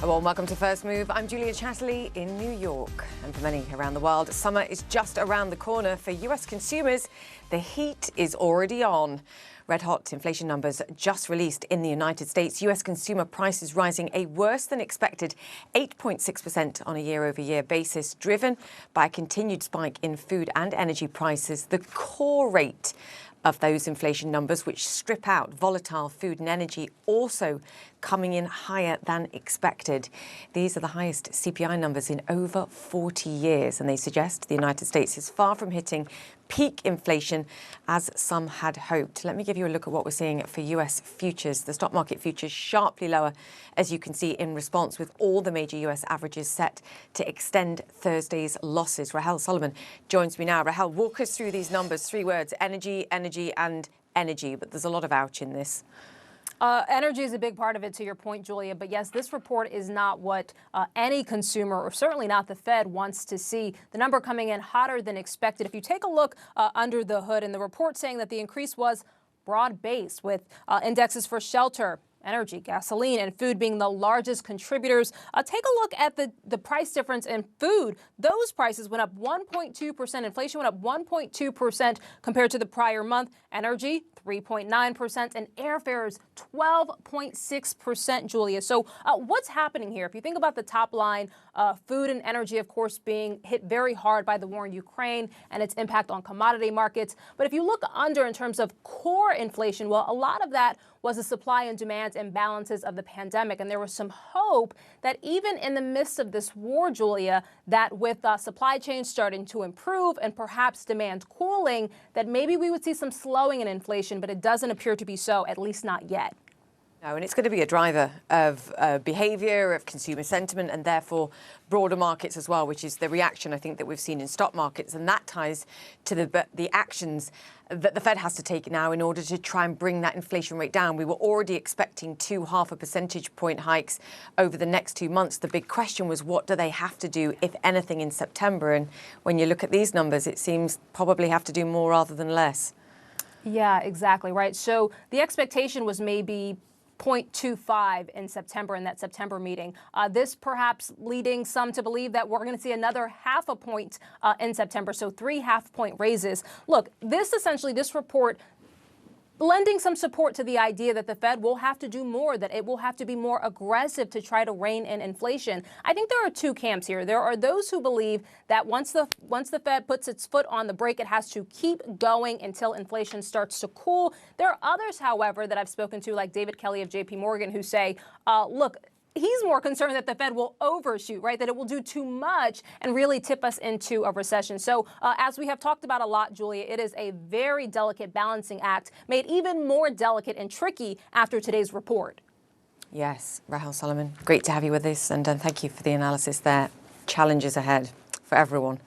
Well, welcome to First Move. I'm Julia Chatterley in New York. And for many around the world, summer is just around the corner. For US consumers, the heat is already on. Red-hot inflation numbers just released in the United States. US consumer prices rising a worse than expected 8.6% on a year-over-year basis, driven by a continued spike in food and energy prices. The core rate of those inflation numbers, which strip out volatile food and energy, also coming in higher than expected. These are the highest CPI numbers in over 40 years, and they suggest the United States is far from hitting peak inflation as some had hoped. Let me give you a look at what we're seeing for US futures. The stock market futures sharply lower, as you can see, in response, with all the major US averages set to extend Thursday's losses. Rahel Solomon joins me now. Rahel, walk us through these numbers. 3 words: energy, energy and energy. But there's a lot of ouch in this. Energy is a big part of it, to your point, Julia. But yes, this report is not what any consumer, or certainly not the Fed, wants to see. The number coming in hotter than expected. If you take a look under the hood, and the report saying that the increase was broad-based, with indexes for shelter, energy, gasoline, and food being the largest contributors. Take a look at the price difference in food. Those prices went up 1.2%. Inflation went up 1.2% compared to the prior month. Energy, 3.9%, and airfares, 12.6%, Julia. So what's happening here? If you think about the top line, food and energy, of course, being hit very hard by the war in Ukraine and its impact on commodity markets. But if you look under in terms of core inflation, well, a lot of that was the supply and demand imbalances of the pandemic. And there was some hope that even in the midst of this war, Julia, that with supply chains starting to improve and perhaps demand cooling, that maybe we would see some slowing in inflation, but it doesn't appear to be so, at least not yet. No, and it's going to be a driver of behaviour, of consumer sentiment, and therefore broader markets as well, which is the reaction, I think, that we've seen in stock markets. And that ties to the actions that the Fed has to take now in order to try and bring that inflation rate down. We were already expecting 2 0.5 percentage point hikes over the next 2 months. The big question was, what do they have to do, if anything, in September? And when you look at these numbers, it seems probably have to do more rather than less. Yeah, exactly right. So the expectation was maybe 0.25 in September, in that September meeting. This perhaps leading some to believe that we're going to see another 0.5 point in September. So 3 half-point raises. Look, this report lending some support to the idea that the Fed will have to do more, that it will have to be more aggressive to try to rein in inflation. I think there are 2 camps here. There are those who believe that once the Fed puts its foot on the brake, it has to keep going until inflation starts to cool. There are others, however, that I've spoken to, like David Kelly of JP Morgan, who say, look, he's more concerned that the Fed will overshoot, right? That it will do too much and really tip us into a recession. So as we have talked about a lot, Julia, it is a very delicate balancing act, made even more delicate and tricky after today's report. Yes, Rahel Solomon, great to have you with us, and thank you for the analysis there. Challenges ahead for everyone.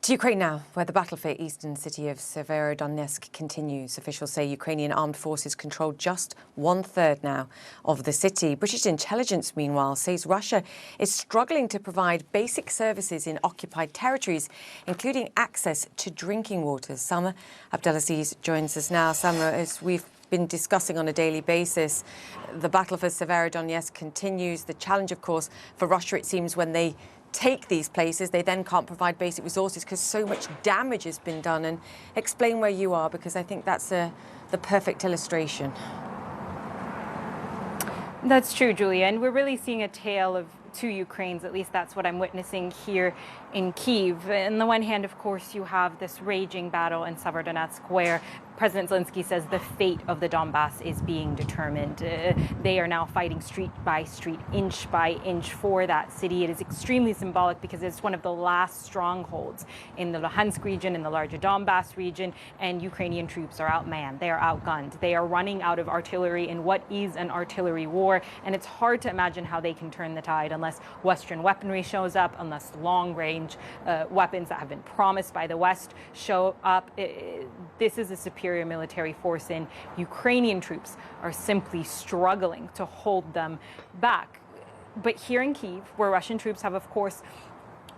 To Ukraine now, where the battle for eastern city of Severodonetsk continues. Officials say Ukrainian armed forces control just 1/3 now of the city. British intelligence, meanwhile, says Russia is struggling to provide basic services in occupied territories, including access to drinking water. Sama Abdelaziz joins us now. Sama, as we've been discussing on a daily basis, the battle for Severodonetsk continues. The challenge, of course, for Russia, it seems, when they take these places, they then can't provide basic resources because so much damage has been done. And explain where you are, because I think that's the perfect illustration. That's true, Julia, and we're really seeing a tale of 2 Ukraines. At least that's what I'm witnessing here in Kyiv. On the one hand, of course, you have this raging battle in Severodonetsk, where President Zelensky says the fate of the Donbass is being determined. They are now fighting street by street, inch by inch for that city. It is extremely symbolic because it's one of the last strongholds in the Luhansk region, in the larger Donbass region, and Ukrainian troops are outmanned. They are outgunned. They are running out of artillery in what is an artillery war, and it's hard to imagine how they can turn the tide unless Western weaponry shows up, unless long-range weapons that have been promised by the West show up. This is a superior military force, and Ukrainian troops are simply struggling to hold them back. But here in Kyiv, where Russian troops have, of course,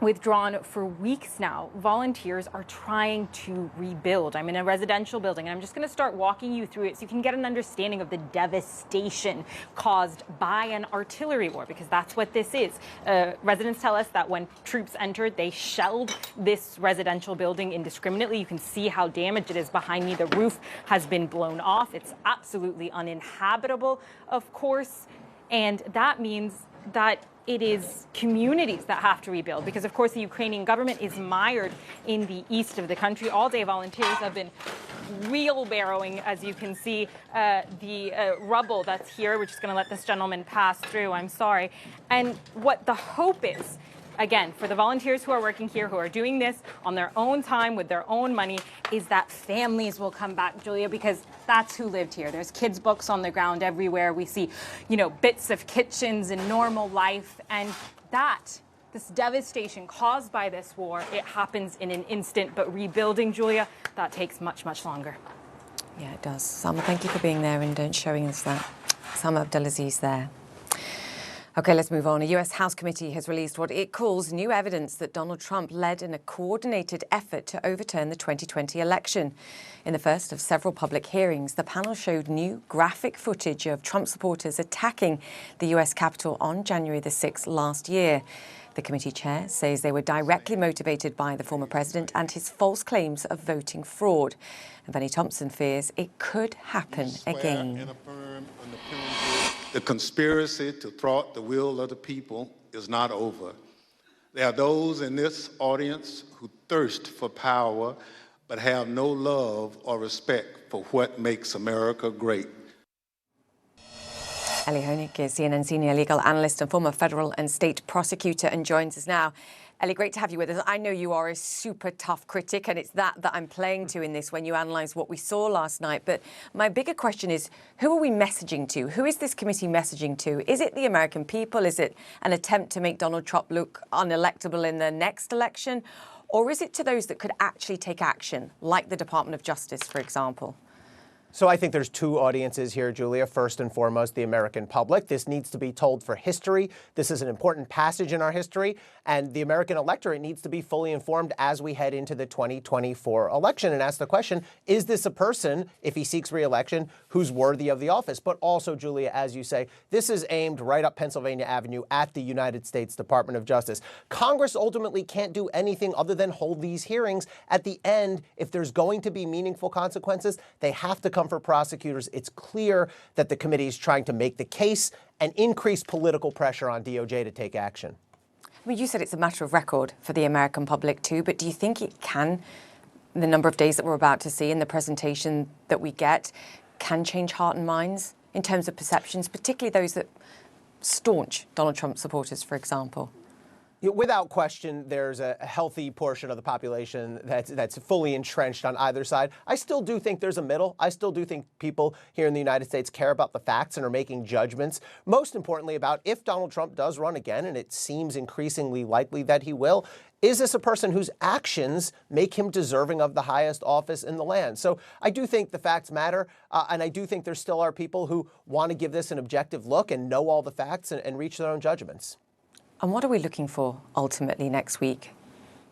withdrawn for weeks now. Volunteers are trying to rebuild. I'm in a residential building, and I'm just going to start walking you through it so you can get an understanding of the devastation caused by an artillery war, because that's what this is. Residents tell us that when troops entered, they shelled this residential building indiscriminately. You can see how damaged it is behind me. The roof has been blown off. It's absolutely uninhabitable, of course, and that means that it is communities that have to rebuild, because of course the Ukrainian government is mired in the east of the country. All day volunteers have been wheelbarrowing, as you can see, the rubble that's here. We're just going to let this gentleman pass through, I'm sorry. And what the hope is, again, for the volunteers who are working here, who are doing this on their own time with their own money, is that families will come back, Julia, because that's who lived here. There's kids' books on the ground everywhere. We see, bits of kitchens and normal life. And this devastation caused by this war, it happens in an instant. But rebuilding, Julia, that takes much, much longer. Yeah, it does. Sama, thank you for being there and showing us that. Sama Abdelaziz there. OK, let's move on. A US House committee has released what it calls new evidence that Donald Trump led in a coordinated effort to overturn the 2020 election. In the first of several public hearings, the panel showed new graphic footage of Trump supporters attacking the US Capitol on January the 6th last year. The committee chair says they were directly motivated by the former president and his false claims of voting fraud. And Benny Thompson fears it could happen again. The conspiracy to thwart the will of the people is not over. There are those in this audience who thirst for power but have no love or respect for what makes America great. Ellie Honig is CNN senior legal analyst and former federal and state prosecutor and joins us now. Ellie, great to have you with us. I know you are a super tough critic, and it's that I'm playing to in this when you analyse what we saw last night. But my bigger question is, who are we messaging to? Who is this committee messaging to? Is it the American people? Is it an attempt to make Donald Trump look unelectable in the next election? Or is it to those that could actually take action, like the Department of Justice, for example? So I think there's two audiences here, Julia. First and foremost, the American public. This needs to be told for history. This is an important passage in our history, and the American electorate needs to be fully informed as we head into the 2024 election and ask the question, is this a person, if he seeks re-election, who's worthy of the office? But also, Julia, as you say, this is aimed right up Pennsylvania Avenue at the United States Department of Justice. Congress ultimately can't do anything other than hold these hearings. At the end, if there's going to be meaningful consequences, they have to come for prosecutors. It's clear that the committee is trying to make the case and increase political pressure on DOJ to take action. I mean, you said it's a matter of record for the American public too, but do you think it can, the number of days that we're about to see in the presentation that we get, can change heart and minds in terms of perceptions, particularly those that staunch Donald Trump supporters, for example? Without question, there's a healthy portion of the population that's fully entrenched on either side. I still do think there's a middle. I still do think people here in the United States care about the facts and are making judgments, most importantly about if Donald Trump does run again, and it seems increasingly likely that he will, is this a person whose actions make him deserving of the highest office in the land? So I do think the facts matter, and I do think there still are people who want to give this an objective look and know all the facts and reach their own judgments. And what are we looking for ultimately next week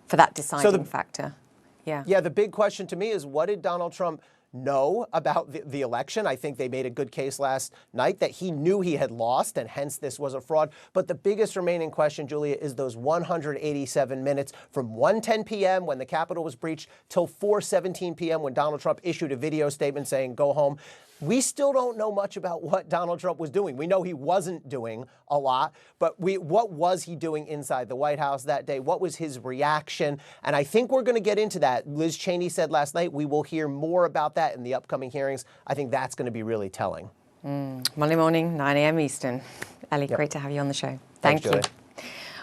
for that deciding factor? Yeah, the big question to me is, what did Donald Trump know about the election? I think they made a good case last night that he knew he had lost, and hence this was a fraud. But the biggest remaining question, Julia, is those 187 minutes from 1:10 p.m. when the Capitol was breached till 4:17 p.m. when Donald Trump issued a video statement saying, go home. We still don't know much about what Donald Trump was doing. We know he wasn't doing a lot, but what was he doing inside the White House that day? What was his reaction? And I think we're going to get into that. Liz Cheney said last night we will hear more about that in the upcoming hearings. I think that's going to be really telling. Monday morning, 9 a.m. Eastern. Ellie, great to have you on the show. Thanks, you. Julie.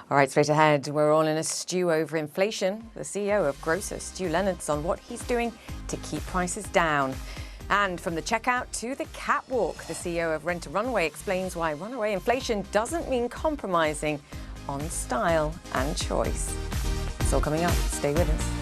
All right, straight ahead, we're all in a stew over inflation. The CEO of Grocer, Stu Leonard's on what he's doing to keep prices down. And from the checkout to the catwalk, the CEO of Rent a Runway explains why runaway inflation doesn't mean compromising on style and choice. It's all coming up. Stay with us.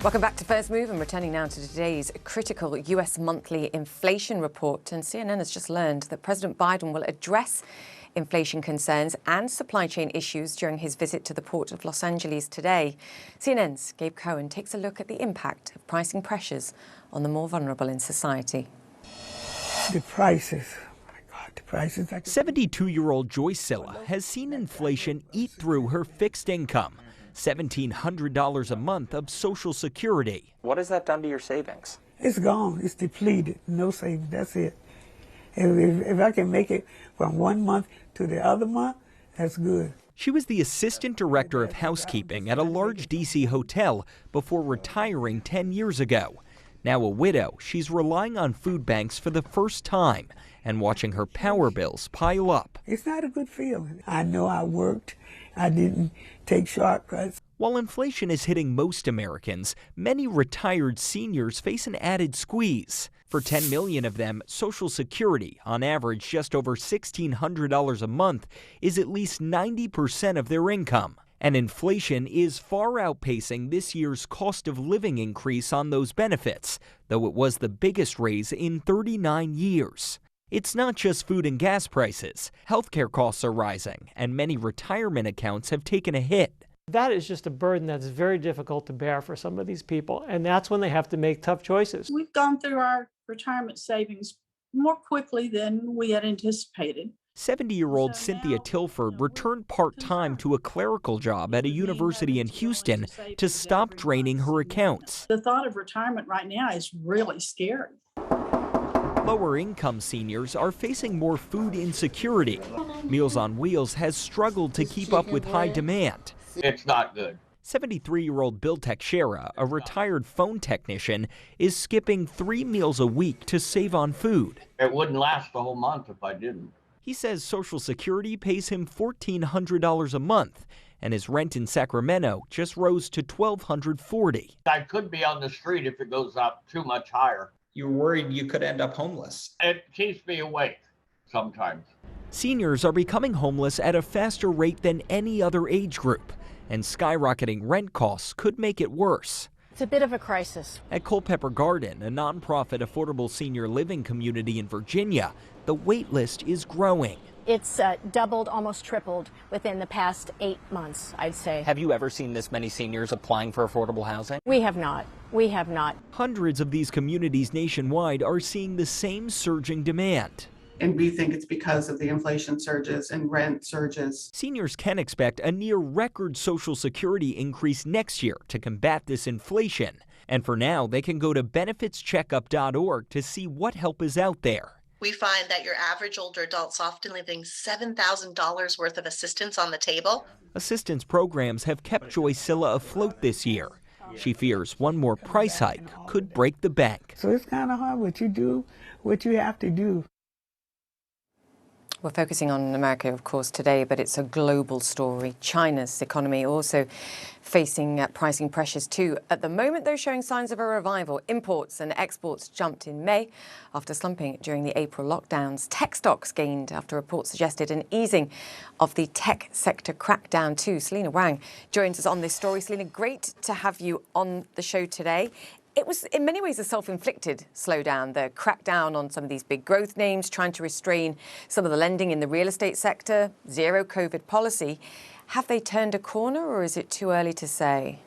Welcome back to First Move, and returning now to today's critical US monthly inflation report. And CNN has just learned that President Biden will address inflation concerns and supply chain issues during his visit to the port of Los Angeles today. CNN's Gabe Cohen takes a look at the impact of pricing pressures on the more vulnerable in society. The prices. Oh my God, the prices. 72-year-old Joyce Silla has seen inflation eat through her fixed income. $1,700 a month of Social Security. What has that done to your savings? It's gone. It's depleted. No savings. That's it. If I can make it from 1 month to the other month, that's good. She was the assistant director of housekeeping at a large D.C. hotel before retiring 10 years ago. Now a widow, she's relying on food banks for the first time and watching her power bills pile up. It's not a good feeling. I know I worked. I didn't take shortcuts. While inflation is hitting most Americans, many retired seniors face an added squeeze. For 10 million of them, Social Security, on average just over $1,600 a month, is at least 90% of their income. And inflation is far outpacing this year's cost of living increase on those benefits, though it was the biggest raise in 39 years. It's not just food and gas prices. Healthcare costs are rising, and many retirement accounts have taken a hit. That is just a burden that's very difficult to bear for some of these people, and that's when they have to make tough choices. We've gone through our retirement savings more quickly than we had anticipated. 70-year-old Cynthia Tilford returned part-time to a clerical job at a university in Houston to stop draining her accounts. The thought of retirement right now is really scary. Lower-income seniors are facing more food insecurity. Meals on Wheels has struggled to keep up with high demand. It's not good. 73-year-old Bill Teixeira, a retired phone technician, is skipping 3 meals a week to save on food. It wouldn't last the whole month if I didn't. He says Social Security pays him $1,400 a month, and his rent in Sacramento just rose to $1,240. I could be on the street if it goes up too much higher. You're worried you could end up homeless. It keeps me awake sometimes. Seniors are becoming homeless at a faster rate than any other age group, and skyrocketing rent costs could make it worse. It's a bit of a crisis. At Culpeper Garden, a nonprofit affordable senior living community in Virginia, the wait list is growing. It's doubled, almost tripled within the past 8 months, I'd say. Have you ever seen this many seniors applying for affordable housing? We have not. We have not. Hundreds of these communities nationwide are seeing the same surging demand. And we think it's because of the inflation surges and rent surges. Seniors can expect a near record Social Security increase next year to combat this inflation. And for now, they can go to benefitscheckup.org to see what help is out there. We find that your average older adult's often leaving $7,000 worth of assistance on the table. Assistance programs have kept Joyce Silla afloat this year. She fears one more price hike could break the bank. So it's kind of hard what you do, what you have to do. We're focusing on America, of course, today, but it's a global story. China's economy also facing pricing pressures too. At the moment, they're showing signs of a revival. Imports and exports jumped in May after slumping during the April lockdowns. Tech stocks gained after reports suggested an easing of the tech sector crackdown too. Selena Wang joins us on this story. Selena, great to have you on the show today. It was in many ways a self-inflicted slowdown, the crackdown on some of these big growth names, trying to restrain some of the lending in the real estate sector, zero COVID policy. Have they turned a corner, or is it too early to say?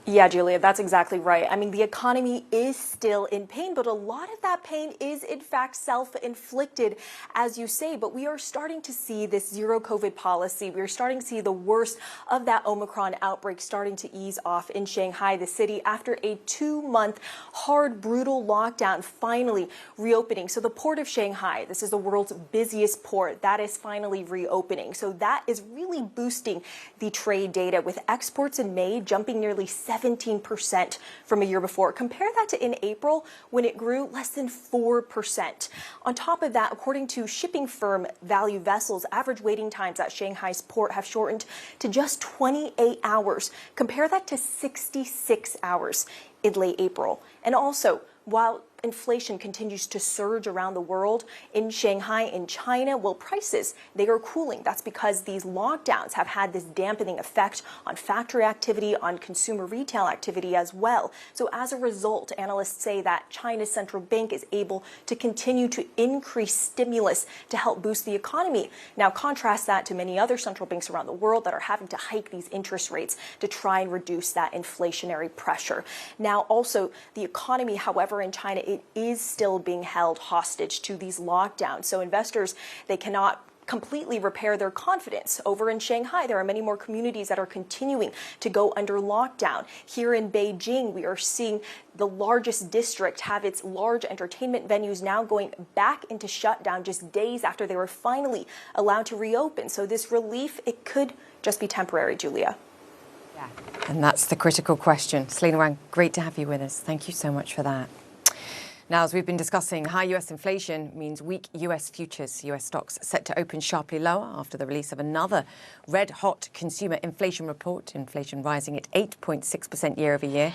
Yeah, Julia, that's exactly right. I mean, the economy is still in pain, but a lot of that pain is, in fact, self-inflicted, as you say. But we are starting to see this zero COVID policy. We are starting to see the worst of that Omicron outbreak starting to ease off in Shanghai, the city, after a 2-month hard, brutal lockdown, finally reopening. So the port of Shanghai, this is the world's busiest port, that is finally reopening. So that is really boosting the trade data, with exports in May jumping nearly 17% from a year before. Compare that to in April, when it grew less than 4%. On top of that, according to shipping firm Value Vessels, average waiting times at Shanghai's port have shortened to just 28 hours. Compare that to 66 hours in late April. And also, while inflation continues to surge around the world, in Shanghai, in China, well, prices, they are cooling. That's because these lockdowns have had this dampening effect on factory activity, on consumer retail activity as well. So as a result, analysts say that China's central bank is able to continue to increase stimulus to help boost the economy. Now, contrast that to many other central banks around the world that are having to hike these interest rates to try and reduce that inflationary pressure. Now, also, the economy, however, in China, it is still being held hostage to these lockdowns. So investors, they cannot completely repair their confidence. Over in Shanghai, there are many more communities that are continuing to go under lockdown. Here in Beijing, we are seeing the largest district have its large entertainment venues now going back into shutdown just days after they were finally allowed to reopen. So this relief, it could just be temporary, Julia. Yeah, and that's the critical question. Selena Wang, great to have you with us. Thank you so much for that. Now, as we've been discussing, high US inflation means weak US futures. US stocks set to open sharply lower after the release of another red-hot consumer inflation report. Inflation rising at 8.6% year over year,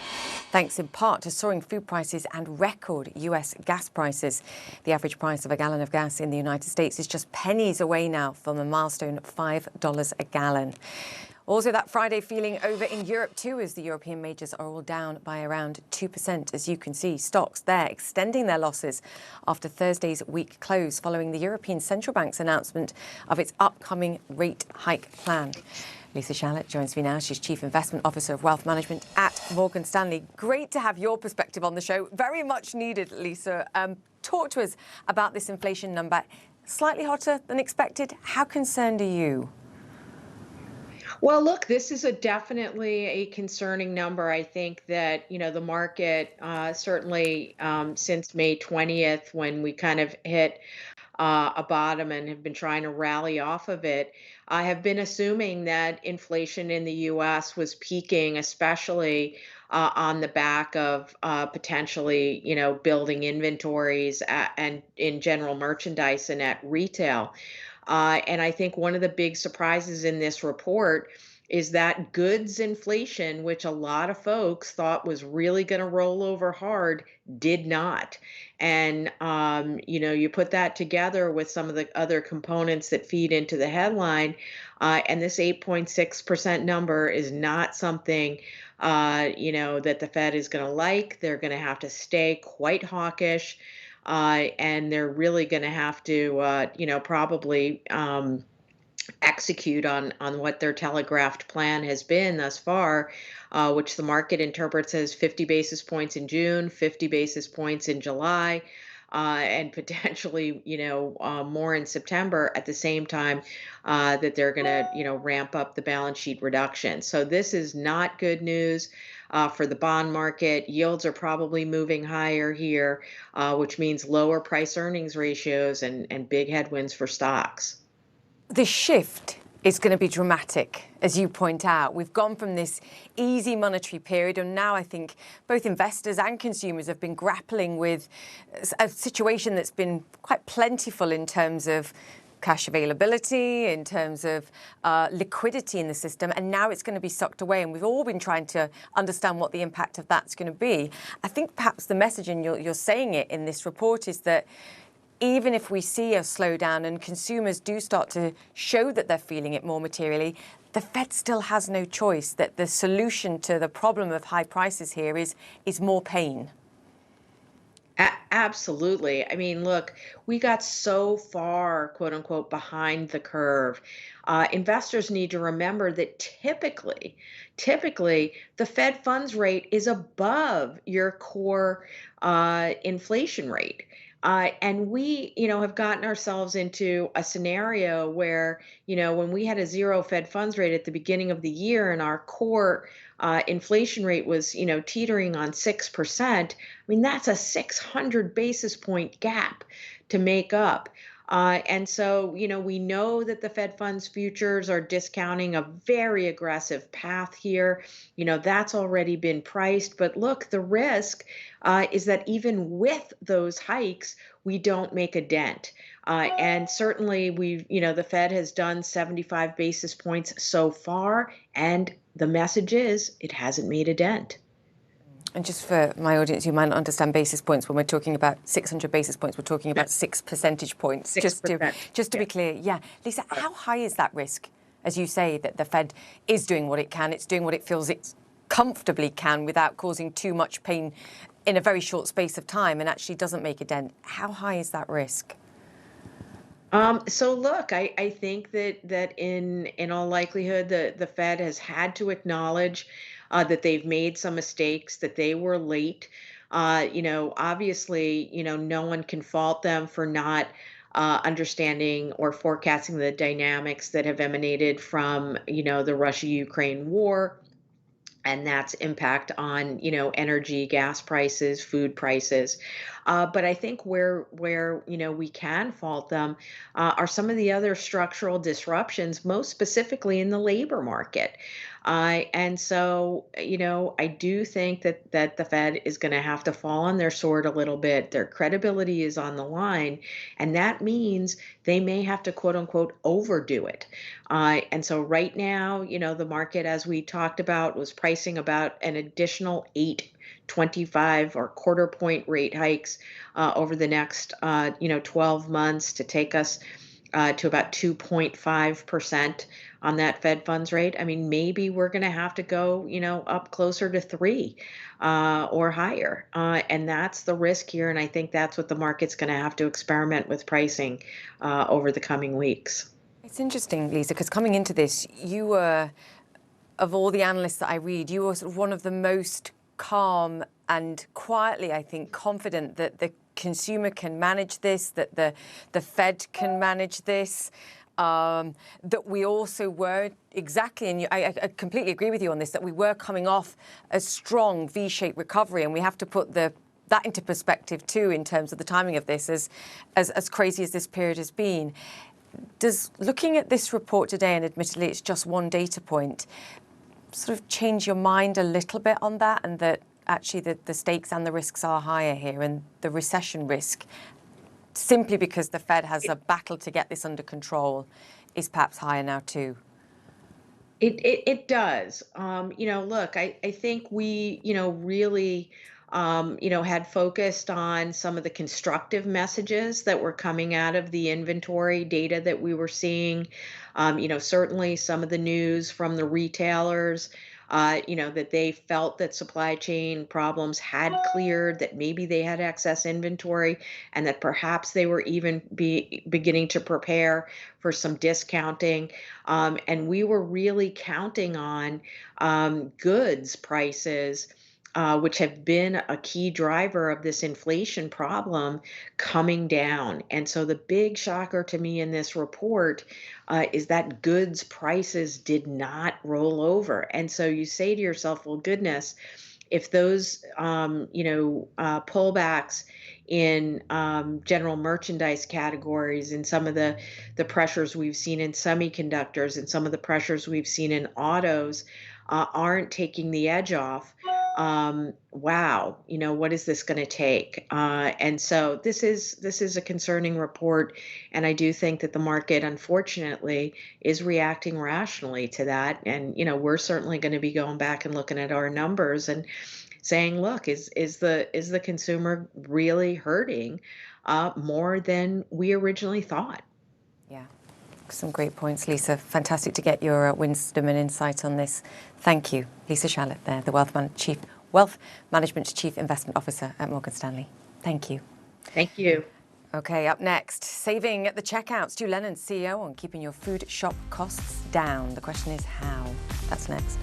thanks in part to soaring food prices and record US gas prices. The average price of a gallon of gas in the United States is just pennies away now from the milestone of $5 a gallon. Also, that Friday feeling over in Europe too, as the European majors are all down by around 2%. As you can see, stocks there extending their losses after Thursday's week close following the European Central Bank's announcement of its upcoming rate hike plan. Lisa Shallett joins me now. She's Chief Investment Officer of Wealth Management at Morgan Stanley. Great to have your perspective on the show. Very much needed, Lisa. Talk to us about this inflation number. Slightly hotter than expected. How concerned are you? Well, look, this is definitely a concerning number. I think that, the market certainly since May 20th, when we kind of hit a bottom and have been trying to rally off of it, I have been assuming that inflation in the U.S. was peaking, especially on the back of potentially, building inventories and in general merchandise and at retail. And I think one of the big surprises in this report is that goods inflation, which a lot of folks thought was really going to roll over hard, did not. And, you put that together with some of the other components that feed into the headline, and this 8.6% number is not something, that the Fed is going to like. They're going to have to stay quite hawkish. And they're really going to have to, probably execute on what their telegraphed plan has been thus far, which the market interprets as 50 basis points in June, 50 basis points in July, and potentially, more in September at the same time that they're going to, ramp up the balance sheet reduction. So this is not good news. For the bond market, yields are probably moving higher here, which means lower price earnings ratios and big headwinds for stocks. The shift is going to be dramatic, as you point out. We've gone from this easy monetary period, and now I think both investors and consumers have been grappling with a situation that's been quite plentiful in terms of cash availability, in terms of liquidity in the system, and now it's going to be sucked away. And we've all been trying to understand what the impact of that's going to be. I think perhaps the message, and you're saying it in this report, is that even if we see a slowdown and consumers do start to show that they're feeling it more materially, the Fed still has no choice, that the solution to the problem of high prices here is more pain. Absolutely. I mean, look, we got so far, quote unquote, behind the curve. Investors need to remember that typically, the Fed funds rate is above your core inflation rate. And we, have gotten ourselves into a scenario where, when we had a zero Fed funds rate at the beginning of the year and our core inflation rate was, teetering on 6%, I mean, that's a 600 basis point gap to make up. And so, we know that the Fed funds futures are discounting a very aggressive path here. That's already been priced. But look, the risk is that even with those hikes, we don't make a dent. And certainly the Fed has done 75 basis points so far. And the message is it hasn't made a dent. And just for my audience who might not understand basis points, when we're talking about 600 basis points, we're talking about 6 percentage points. 6%. Just to be clear, yeah. Lisa, how high is that risk? As you say, that the Fed is doing what it can, it's doing what it feels it comfortably can without causing too much pain in a very short space of time and actually doesn't make a dent. How high is that risk? So look, I think that in all likelihood, the Fed has had to acknowledge that they've made some mistakes, that they were late. Obviously, no one can fault them for not understanding or forecasting the dynamics that have emanated from, the Russia-Ukraine war and that's impact on energy, gas prices, food prices. But I think where we can fault them are some of the other structural disruptions, most specifically in the labor market. And so, I do think that the Fed is going to have to fall on their sword a little bit. Their credibility is on the line, and that means they may have to quote unquote overdo it. And so right now, the market, as we talked about, was pricing about an additional 8.25 or quarter point rate hikes over the next 12 months to take us to about 2.5% on that Fed funds rate. I mean, maybe we're going to have to go, up closer to 3 or higher. And that's the risk here. And I think that's what the market's going to have to experiment with pricing over the coming weeks. It's interesting, Lisa, because coming into this, you were, of all the analysts that I read, you were sort of one of the most calm and quietly, I think, confident that the consumer can manage this, that the Fed can manage this, that we also were exactly, and I completely agree with you on this, that we were coming off a strong V-shaped recovery, and we have to put that into perspective too in terms of the timing of this, as crazy as this period has been. Does looking at this report today, and admittedly it's just one data point, sort of change your mind a little bit on that, and that actually the stakes and the risks are higher here, and the recession risk, simply because the Fed has a battle to get this under control, is perhaps higher now too? It does. Look, I think we, really, had focused on some of the constructive messages that were coming out of the inventory data that we were seeing. Certainly some of the news from the retailers, that they felt that supply chain problems had cleared, that maybe they had excess inventory, and that perhaps they were even beginning to prepare for some discounting. And we were really counting on goods prices, which have been a key driver of this inflation problem, coming down. And so the big shocker to me in this report is that goods prices did not roll over. And so you say to yourself, well, goodness, if those, pullbacks in general merchandise categories and some of the pressures we've seen in semiconductors and some of the pressures we've seen in autos aren't taking the edge off, wow, what is this going to take? And so this is a concerning report, and I do think that the market, unfortunately, is reacting rationally to that. And we're certainly going to be going back and looking at our numbers and saying, look, is the consumer really hurting more than we originally thought? Yeah. Some great points, Lisa. Fantastic to get your wisdom and insight on this. Thank you. Lisa Charlotte there, the Wealth Management Chief Investment Officer at Morgan Stanley. Thank you. Thank you. Okay, up next, saving at the checkout. Stu Lennon, CEO, on keeping your food shop costs down. The question is how? That's next.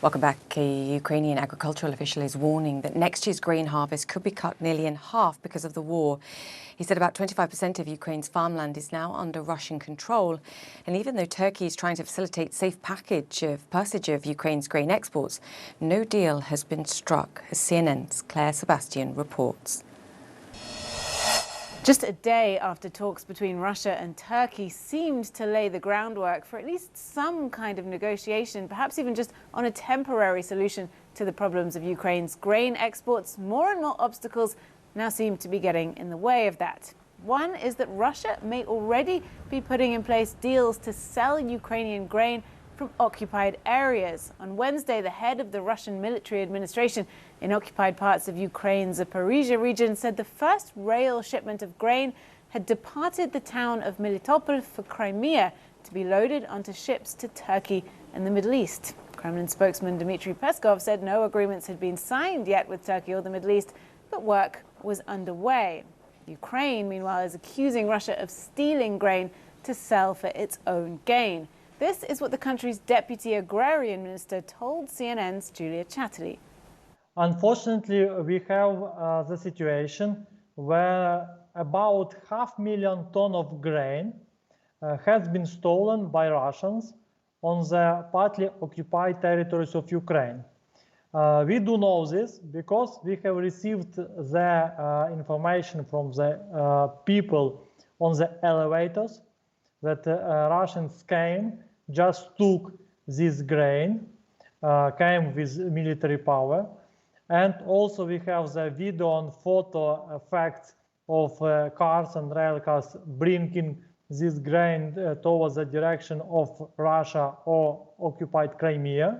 Welcome back. A Ukrainian agricultural official is warning that next year's grain harvest could be cut nearly in half because of the war. He said about 25% of Ukraine's farmland is now under Russian control. And even though Turkey is trying to facilitate safe passage of Ukraine's grain exports, no deal has been struck, as CNN's Claire Sebastian reports. Just a day after talks between Russia and Turkey seemed to lay the groundwork for at least some kind of negotiation, perhaps even just on a temporary solution to the problems of Ukraine's grain exports, more and more obstacles now seem to be getting in the way of that. One is that Russia may already be putting in place deals to sell Ukrainian grain from occupied areas. On Wednesday, the head of the Russian military administration in occupied parts of Ukraine's Zaporizhia region said the first rail shipment of grain had departed the town of Melitopol for Crimea to be loaded onto ships to Turkey and the Middle East. Kremlin spokesman Dmitry Peskov said no agreements had been signed yet with Turkey or the Middle East, but work was underway. Ukraine, meanwhile, is accusing Russia of stealing grain to sell for its own gain. This is what the country's deputy agrarian minister told CNN's Julia Chatterley. Unfortunately, we have the situation where about 500,000 tons of grain has been stolen by Russians on the partly occupied territories of Ukraine. We do know this because we have received the information from the people on the elevators that Russians came, just took this grain, came with military power. And also we have the video and photo effects of cars and rail cars bringing this grain towards the direction of Russia or occupied Crimea.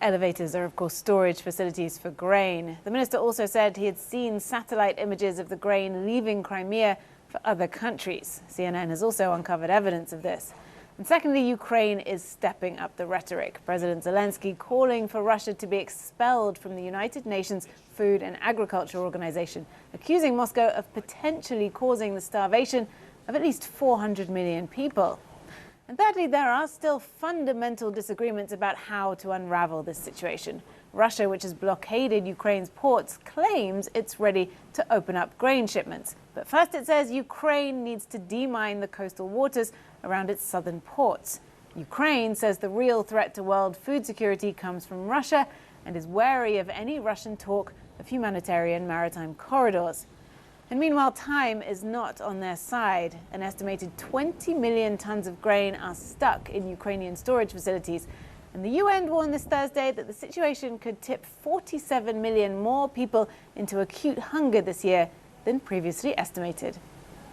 Elevators are, of course, storage facilities for grain. The minister also said he had seen satellite images of the grain leaving Crimea for other countries. CNN has also uncovered evidence of this. And secondly, Ukraine is stepping up the rhetoric. President Zelensky calling for Russia to be expelled from the United Nations Food and Agriculture Organization, accusing Moscow of potentially causing the starvation of at least 400 million people. And thirdly, there are still fundamental disagreements about how to unravel this situation. Russia, which has blockaded Ukraine's ports, claims it's ready to open up grain shipments. But first it says Ukraine needs to demine the coastal waters around its southern ports. Ukraine says the real threat to world food security comes from Russia and is wary of any Russian talk of humanitarian maritime corridors. And meanwhile, time is not on their side. An estimated 20 million tons of grain are stuck in Ukrainian storage facilities. And the UN warned this Thursday that the situation could tip 47 million more people into acute hunger this year than previously estimated.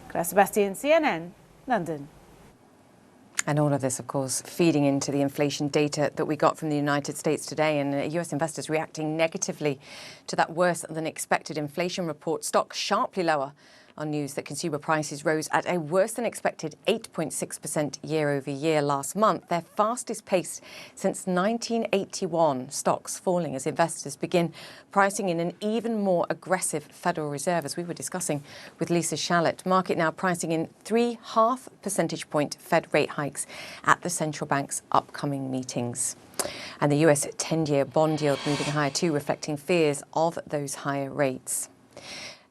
Claire Sebastian, CNN, London. And all of this, of course, feeding into the inflation data that we got from the United States today, and US investors reacting negatively to that worse than expected inflation report. Stocks sharply lower on news that consumer prices rose at a worse than expected 8.6% year over year last month, their fastest pace since 1981. Stocks falling as investors begin pricing in an even more aggressive Federal Reserve, as we were discussing with Lisa Shallett. Market now pricing in 3.5 percentage point Fed rate hikes at the central bank's upcoming meetings. And the US 10-year bond yield moving higher too, reflecting fears of those higher rates.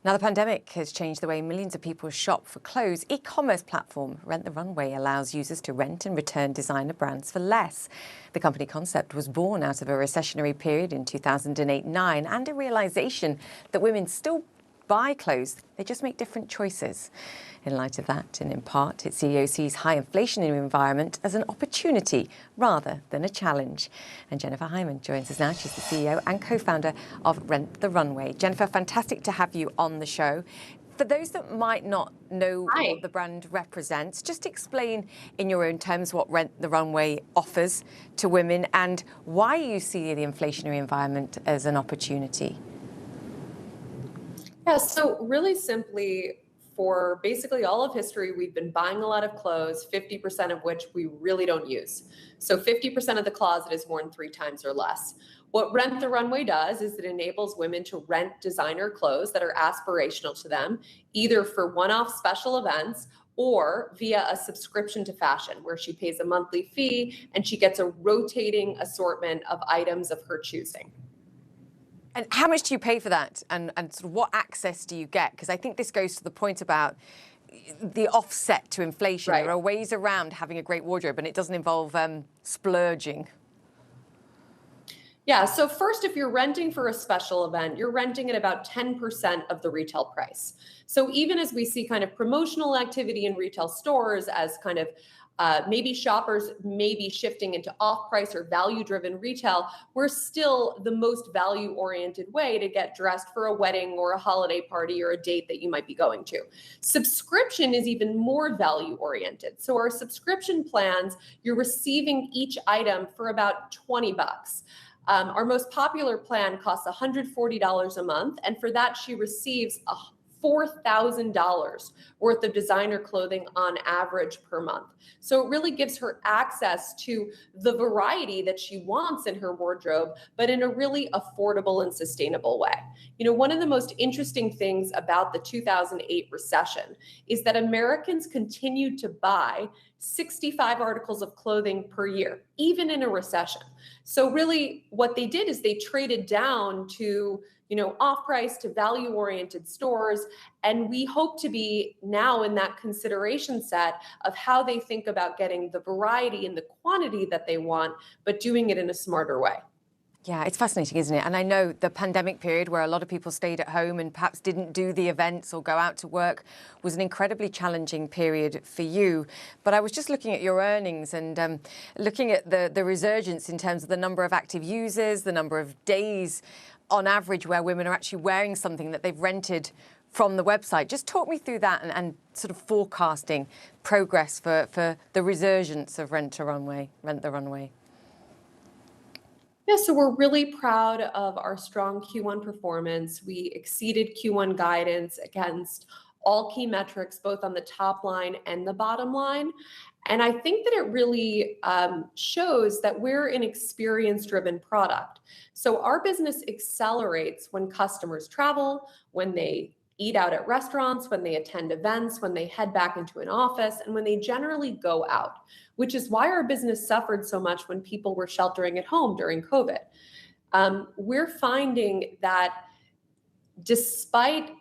Now, the pandemic has changed the way millions of people shop for clothes. E-commerce platform Rent the Runway allows users to rent and return designer brands for less. The company concept was born out of a recessionary period in 2008-09 and a realization that women still buy clothes, they just make different choices. In light of that, and in part, its CEO sees high inflationary environment as an opportunity rather than a challenge. And Jennifer Hyman joins us now. She's the CEO and co-founder of Rent the Runway. Jennifer, fantastic to have you on the show. For those that might not know what the brand represents, just explain in your own terms what Rent the Runway offers to women and why you see the inflationary environment as an opportunity. Yeah, so really simply, for basically all of history, we've been buying a lot of clothes, 50% of which we really don't use. So 50% of the closet is worn 3 times or less. What Rent the Runway does is it enables women to rent designer clothes that are aspirational to them, either for one-off special events or via a subscription to fashion, where she pays a monthly fee and she gets a rotating assortment of items of her choosing. And how much do you pay for that? And sort of what access do you get? Because I think this goes to the point about the offset to inflation. There are ways around having a great wardrobe, and it doesn't involve splurging. Yeah, so first, if you're renting for a special event, you're renting at about 10% of the retail price. So even as we see kind of promotional activity in retail stores, as kind of maybe shoppers may be shifting into off-price or value-driven retail, we're still the most value-oriented way to get dressed for a wedding or a holiday party or a date that you might be going to. Subscription is even more value-oriented. So our subscription plans, you're receiving each item for about 20 bucks. Our most popular plan costs $140 a month, and for that she receives $4,000 worth of designer clothing on average per month. So it really gives her access to the variety that she wants in her wardrobe, but in a really affordable and sustainable way. You know, one of the most interesting things about the 2008 recession is that Americans continued to buy 65 articles of clothing per year, even in a recession. So really what they did is they traded down to, you know, off-price to value-oriented stores. And we hope to be now in that consideration set of how they think about getting the variety and the quantity that they want, but doing it in a smarter way. Yeah, it's fascinating, isn't it? And I know the pandemic period where a lot of people stayed at home and perhaps didn't do the events or go out to work was an incredibly challenging period for you. But I was just looking at your earnings and looking at the resurgence in terms of the number of active users, the number of days on average where women are actually wearing something that they've rented from the website. Just talk me through that and sort of forecasting progress for the resurgence of Rent the Runway. Yeah, so we're really proud of our strong Q1 performance. We exceeded Q1 guidance against all key metrics, both on the top line and the bottom line. And I think that it really shows that we're an experience-driven product. So our business accelerates when customers travel, when they eat out at restaurants, when they attend events, when they head back into an office, and when they generally go out, which is why our business suffered so much when people were sheltering at home during COVID. We're finding that despite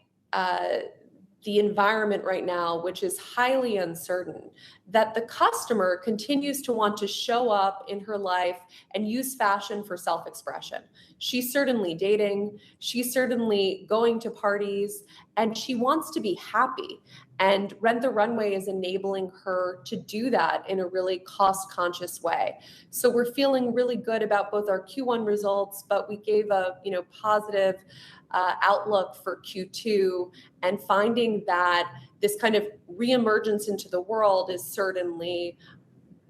the environment right now, which is highly uncertain, that the customer continues to want to show up in her life and use fashion for self-expression. She's certainly dating, she's certainly going to parties, and she wants to be happy. And Rent the Runway is enabling her to do that in a really cost-conscious way. So we're feeling really good about both our Q1 results, but we gave a positive outlook for Q2, and finding that this kind of reemergence into the world has certainly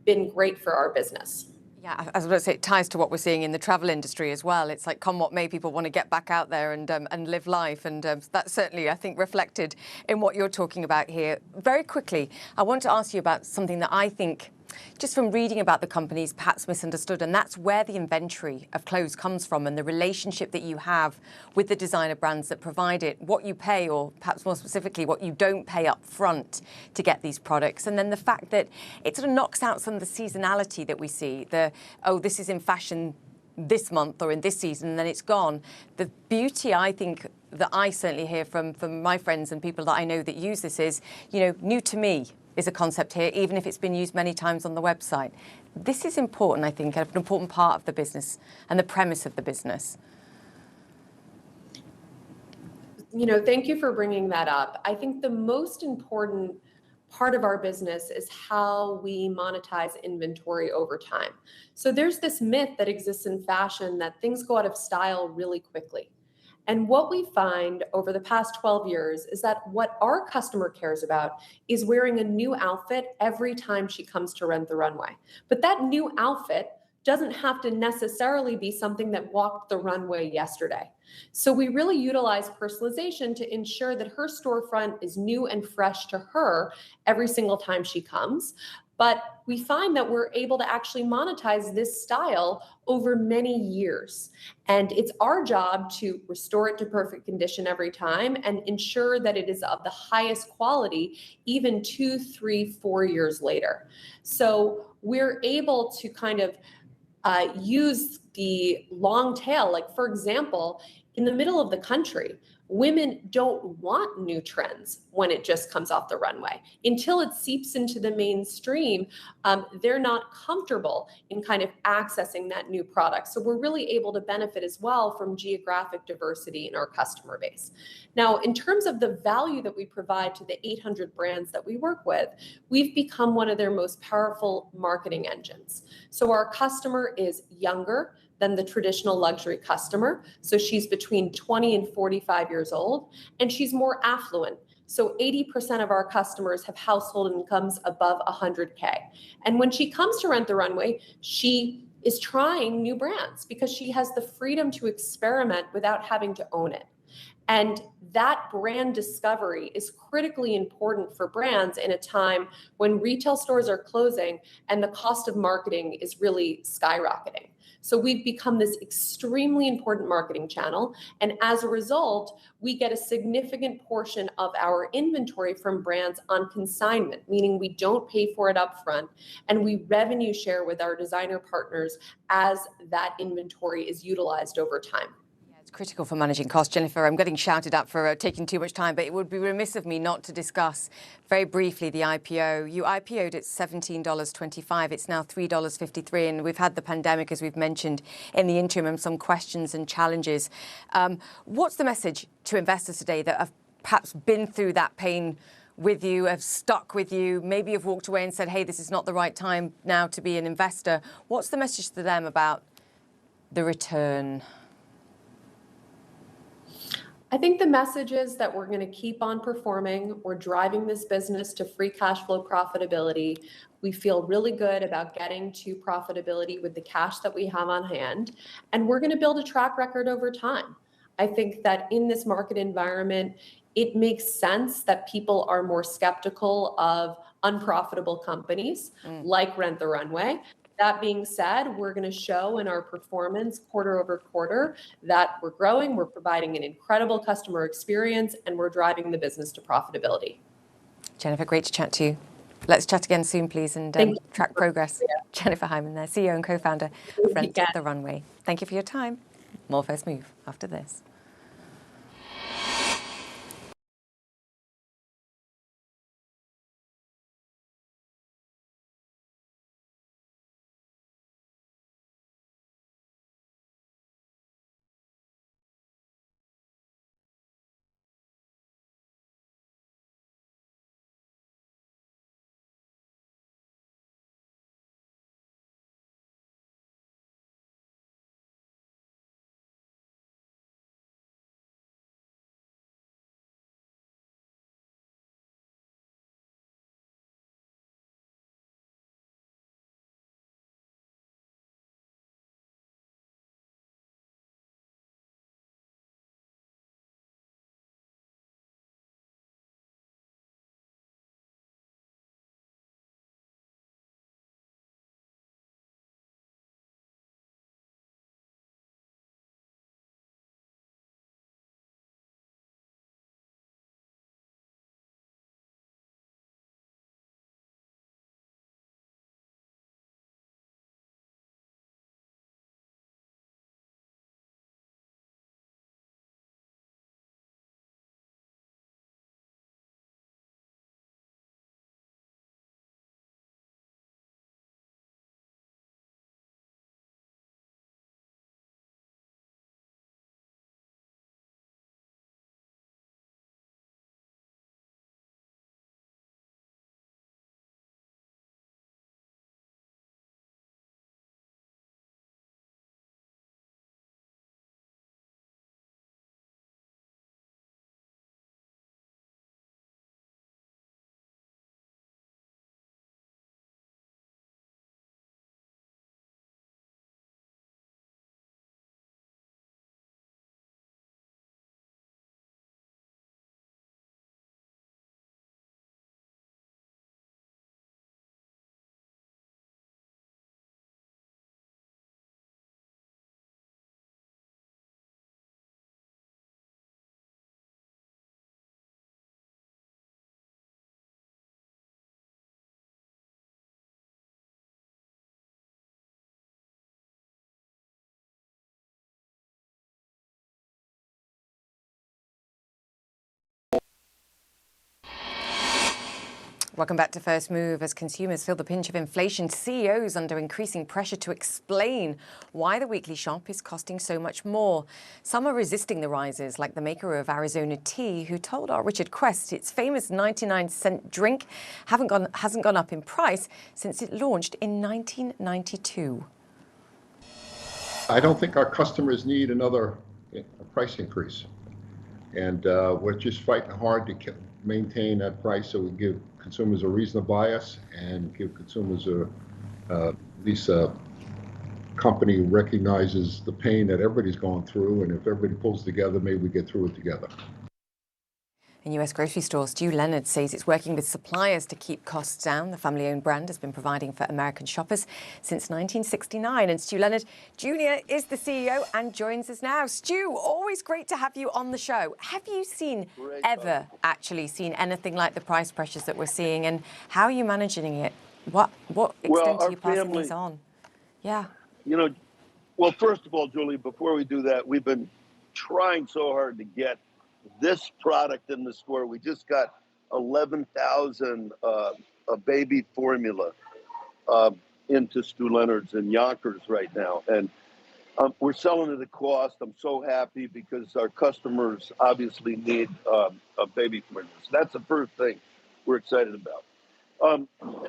been great for our business. Yeah, I was going to say it ties to what we're seeing in the travel industry as well. It's like, come what may, people want to get back out there and live life. And that's certainly, I think, reflected in what you're talking about here. Very quickly, I want to ask you about something that I think, just from reading about the companies, perhaps misunderstood, and that's where the inventory of clothes comes from and the relationship that you have with the designer brands that provide it, what you pay, or perhaps more specifically, what you don't pay up front to get these products. And then the fact that it sort of knocks out some of the seasonality that we see, this is in fashion this month or in this season, and then it's gone. The beauty, I think, that I certainly hear from my friends and people that I know that use this is, new to me is a concept here, even if it's been used many times on the website. This is important, I think, an important part of the business and the premise of the business. Thank you for bringing that up. I think the most important part of our business is how we monetize inventory over time. So there's this myth that exists in fashion that things go out of style really quickly. And what we find over the past 12 years is that what our customer cares about is wearing a new outfit every time she comes to Rent the Runway. But that new outfit doesn't have to necessarily be something that walked the runway yesterday. So we really utilize personalization to ensure that her storefront is new and fresh to her every single time she comes. But we find that we're able to actually monetize this style over many years. And it's our job to restore it to perfect condition every time and ensure that it is of the highest quality, even 2, 3, 4 years later. So we're able to kind of use the long tail. Like, for example, in the middle of the country, women don't want new trends when it just comes off the runway. Until it seeps into the mainstream, they're not comfortable in kind of accessing that new product. So we're really able to benefit as well from geographic diversity in our customer base. Now, in terms of the value that we provide to the 800 brands that we work with, we've become one of their most powerful marketing engines. So our customer is younger than the traditional luxury customer. So she's between 20 and 45 years old, and she's more affluent. So 80% of our customers have household incomes above 100K. And when she comes to Rent the Runway, she is trying new brands because she has the freedom to experiment without having to own it. And that brand discovery is critically important for brands in a time when retail stores are closing and the cost of marketing is really skyrocketing. So we've become this extremely important marketing channel. And as a result, we get a significant portion of our inventory from brands on consignment, meaning we don't pay for it up front, and we revenue share with our designer partners as that inventory is utilized over time. Critical for managing costs. Jennifer, I'm getting shouted at for taking too much time, but it would be remiss of me not to discuss very briefly the IPO. You IPO'd at $17.25. It's now $3.53, and we've had the pandemic, as we've mentioned, in the interim, and some questions and challenges. What's the message to investors today that have perhaps been through that pain with you, have stuck with you, maybe have walked away and said, hey, this is not the right time now to be an investor? What's the message to them about the return? I think the message is that we're going to keep on performing. We're driving this business to free cash flow profitability. We feel really good about getting to profitability with the cash that we have on hand, and we're going to build a track record over time. I think that in this market environment, it makes sense that people are more skeptical of unprofitable companies like Rent the Runway. That being said, we're going to show in our performance quarter over quarter that we're growing, we're providing an incredible customer experience, and we're driving the business to profitability. Jennifer, great to chat to you. Let's chat again soon, please, and track progress. Yeah. Jennifer Hyman there, CEO and co-founder of Rent the Runway. Thank you for your time. More First Move after this. Welcome back to First Move. As consumers feel the pinch of inflation, CEOs under increasing pressure to explain why the weekly shop is costing so much more. Some are resisting the rises, like the maker of Arizona tea, who told our Richard Quest its famous 99-cent drink hasn't gone up in price since it launched in 1992. I don't think our customers need another price increase. And we're just fighting hard to maintain that price so we give consumers a reason to buy us and give consumers at least a company who recognizes the pain that everybody's going through, and if everybody pulls together, maybe we get through it together. In US grocery stores, Stu Leonard says it's working with suppliers to keep costs down. The family-owned brand has been providing for American shoppers since 1969. And Stu Leonard Jr. is the CEO and joins us now. Stu, always great to have you on the show. Have you actually seen anything like the price pressures that we're seeing, and how are you managing it? What extent are you passing these on? Yeah. You know, well, first of all, Julie, before we do that, we've been trying so hard to get this product in the store. We just got 11,000 a baby formula into Stu Leonard's in Yonkers right now, and we're selling at a cost. I'm so happy because our customers obviously need a baby formula. So that's the first thing we're excited about.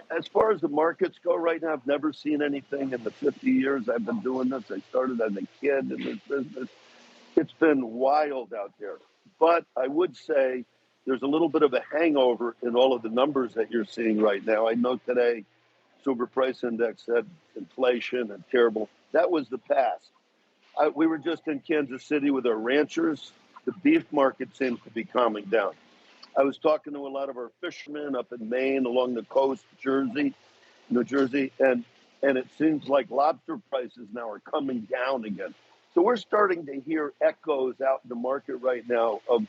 As far as the markets go right now, I've never seen anything in the 50 years I've been doing this. I started as a kid in this business. It's been wild out there. But I would say there's a little bit of a hangover in all of the numbers that you're seeing right now. I know today, Silver Price Index said inflation and terrible. That was the past. We were just in Kansas City with our ranchers. The beef market seems to be calming down. I was talking to a lot of our fishermen up in Maine, along the coast, New Jersey, and it seems like lobster prices now are coming down again. So we're starting to hear echoes out in the market right now of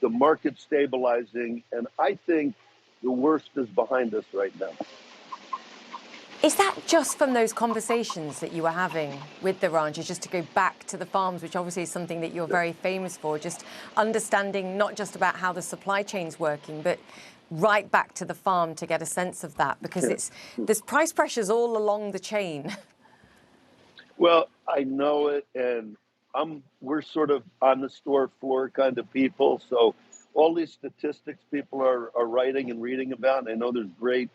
the market stabilizing, and I think the worst is behind us right now. Is that just from those conversations that you were having with the ranchers, just to go back to the farms, which obviously is something that you're very famous for, just understanding not just about how the supply chain's working, but right back to the farm to get a sense of that? Because there's price pressures all along the chain. Well, I know it, and we're sort of on the store floor kind of people. So all these statistics people are writing and reading about, and I know there's great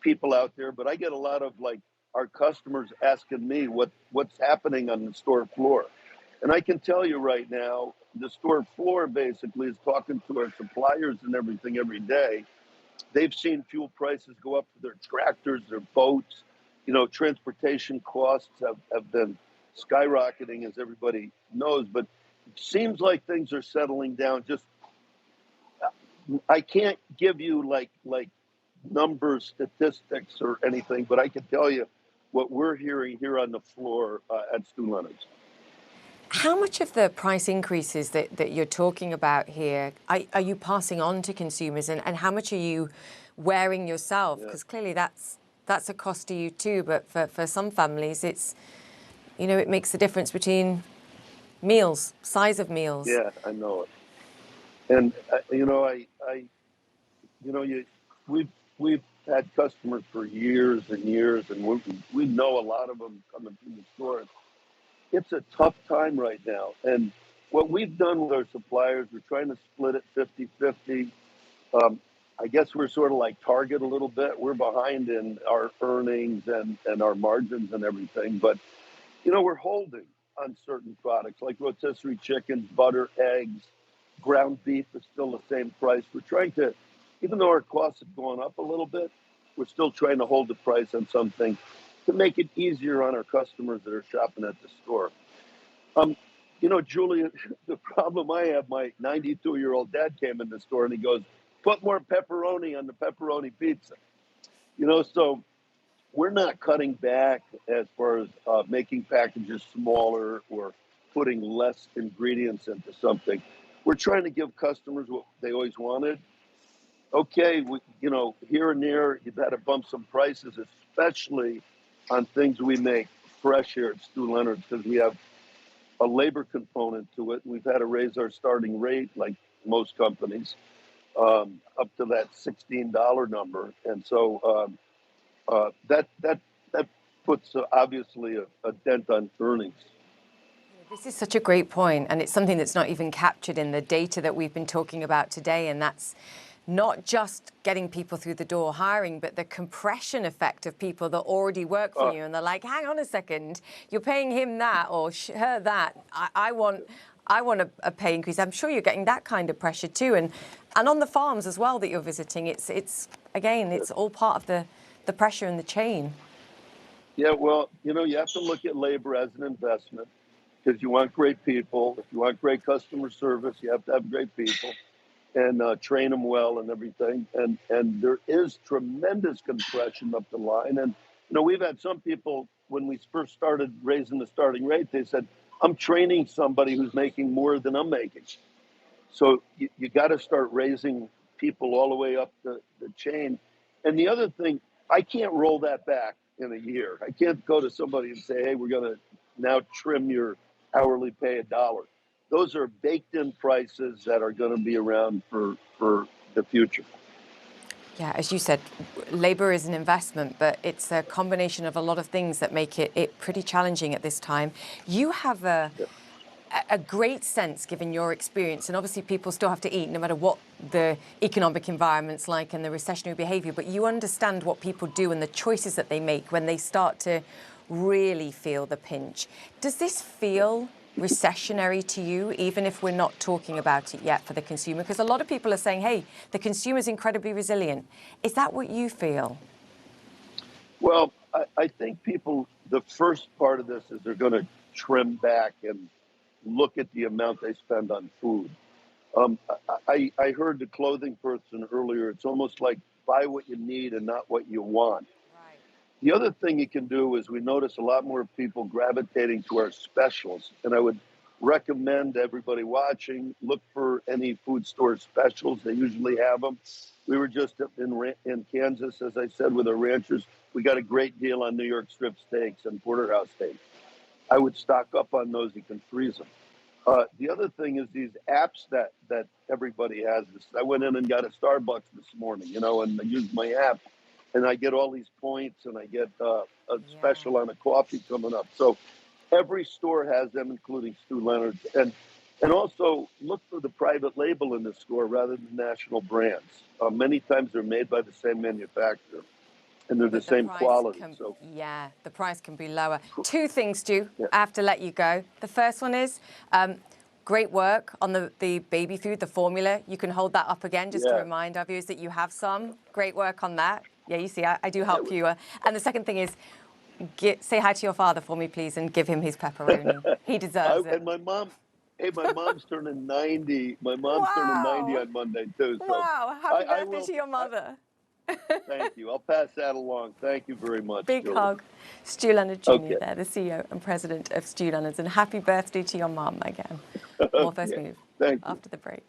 people out there, but I get a lot of our customers asking me what's happening on the store floor. And I can tell you right now, the store floor basically is talking to our suppliers and everything every day. They've seen fuel prices go up for their tractors, their boats. You know, transportation costs have been skyrocketing, as everybody knows, but it seems like things are settling down. Just, I can't give you like numbers, statistics, or anything, but I can tell you what we're hearing here on the floor at Stu Leonard's. How much of the price increases that you're talking about here are you passing on to consumers, and how much are you wearing yourself? Because clearly that's a cost to you too, but for some families it's, you know, it makes the difference between meals, size of meals. Yeah, I know it. And we've had customers for years and years, and we know a lot of them coming through the store. It's a tough time right now. And what we've done with our suppliers, we're trying to split it 50-50. I guess we're sort of like Target a little bit. We're behind in our earnings and our margins and everything. But, you know, we're holding on certain products like rotisserie chicken, butter, eggs, ground beef is still the same price. We're trying to, even though our costs have gone up a little bit, we're still trying to hold the price on something to make it easier on our customers that are shopping at the store. You know, Julia, the problem I have, my 92-year-old dad came in the store and he goes, "Put more pepperoni on the pepperoni pizza." You know, so we're not cutting back as far as making packages smaller or putting less ingredients into something. We're trying to give customers what they always wanted. Okay, you know, here and there, you've had to bump some prices, especially on things we make fresh here at Stu Leonard's, because we have a labor component to it. We've had to raise our starting rate like most companies. up to that $16 number, and so that puts obviously a dent on earnings. This is such a great point, and it's something that's not even captured in the data that we've been talking about today, and that's not just getting people through the door hiring, but the compression effect of people that already work for you, and they're like, hang on a second, you're paying him that or her that. I want a pay increase. I'm sure you're getting that kind of pressure too, and on the farms as well that you're visiting. It's again, it's all part of the pressure in the chain. Yeah, well, you know, you have to look at labor as an investment because you want great people. If you want great customer service, you have to have great people and train them well and everything. And there is tremendous compression up the line. And, you know, we've had some people, when we first started raising the starting rate, they said, I'm training somebody who's making more than I'm making. So you got to start raising people all the way up the chain. And the other thing, I can't roll that back in a year. I can't go to somebody and say, hey, we're going to now trim your hourly pay $1. Those are baked in prices that are going to be around for the future. Yeah, as you said, labor is an investment, but it's a combination of a lot of things that make it pretty challenging at this time. You have a great sense, given your experience, and obviously people still have to eat no matter what the economic environment's like and the recessionary behavior, but you understand what people do and the choices that they make when they start to really feel the pinch. Does this feel recessionary to you, even if we're not talking about it yet for the consumer? Because a lot of people are saying, hey, the consumer's incredibly resilient. Is that what you feel? Well, I think people, the first part of this is they're going to trim back and look at the amount they spend on food. I heard the clothing person earlier. It's almost like buy what you need and not what you want. Right. The other thing you can do is we notice a lot more people gravitating to our specials. And I would recommend everybody watching, look for any food store specials. They usually have them. We were just up in Kansas, as I said, with our ranchers. We got a great deal on New York strip steaks and porterhouse steaks. I would stock up on those. You can freeze them. The other thing is these apps that everybody has. I went in and got a Starbucks this morning, you know, and I used my app, and I get all these points, and I get a special on a coffee coming up. So every store has them, including Stu Leonard's, and also look for the private label in the store rather than national brands. Many times they're made by the same manufacturer. And they're the same quality. Yeah, the price can be lower. Two things, Stu, I have to let you go. The first one is great work on the baby food, the formula. You can hold that up again just to remind our viewers that you have some. Great work on that. Yeah, you see, I do help you. And the second thing is say hi to your father for me, please, and give him his pepperoni. He deserves it. And my mom, my mom's turning 90. My mom's turning 90 on Monday, too. So wow, happy birthday to your mother. Thank you. I'll pass that along. Thank you very much. Big Julie. hug. Stu Leonard Jr. there, the CEO and president of Stu Leonard's. And happy birthday to your mom again. More First Move after the break.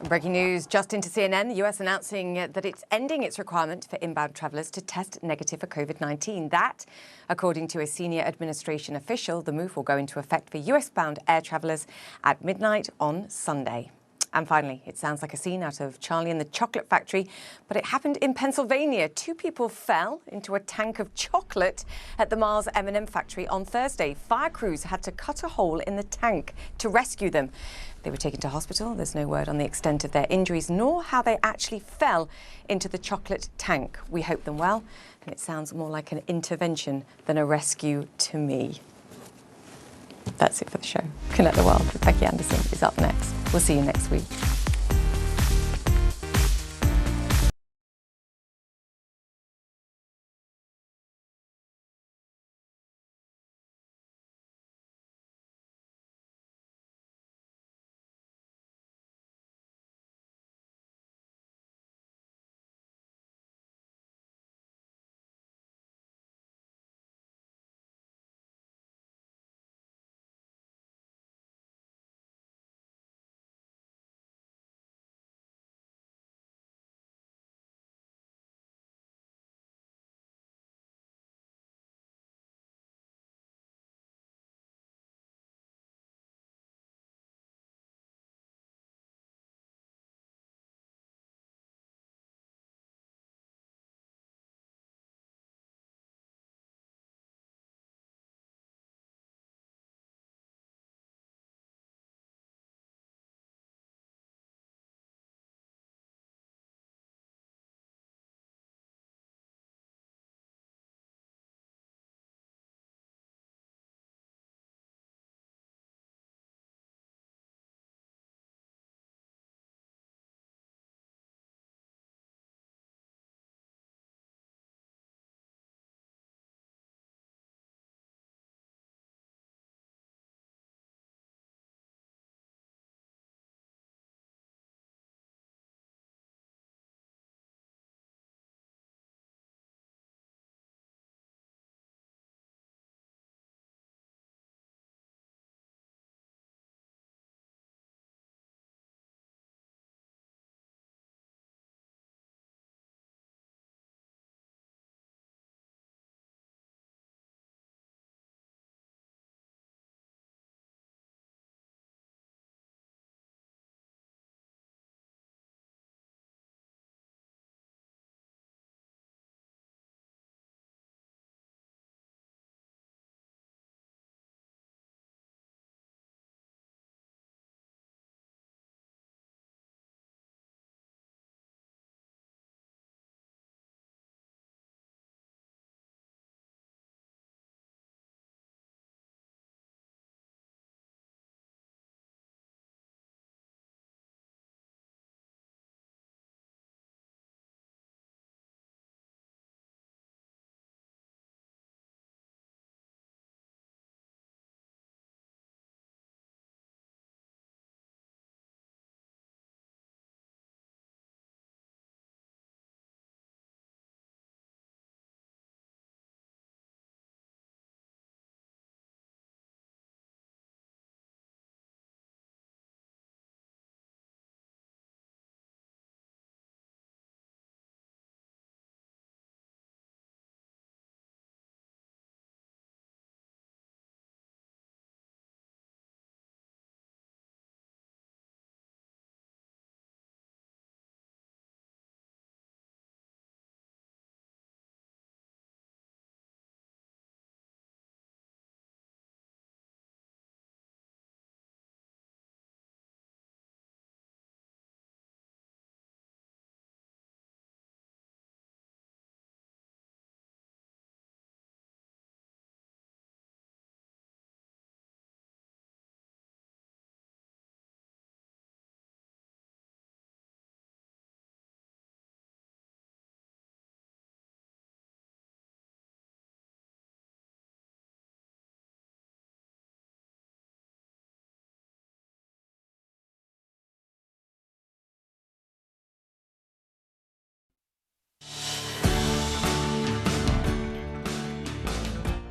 Breaking news just into CNN, the US announcing that it's ending its requirement for inbound travellers to test negative for COVID-19. That, according to a senior administration official, the move will go into effect for US-bound air travellers at midnight on Sunday. And finally, it sounds like a scene out of Charlie and the Chocolate Factory, but it happened in Pennsylvania. 2 people fell into a tank of chocolate at the Mars M&M factory on Thursday. Fire crews had to cut a hole in the tank to rescue them. They were taken to hospital. There's no word on the extent of their injuries, nor how they actually fell into the chocolate tank. We hope them well, and it sounds more like an intervention than a rescue to me. That's it for the show. Connect the World with Becky Anderson is up next. We'll see you next week.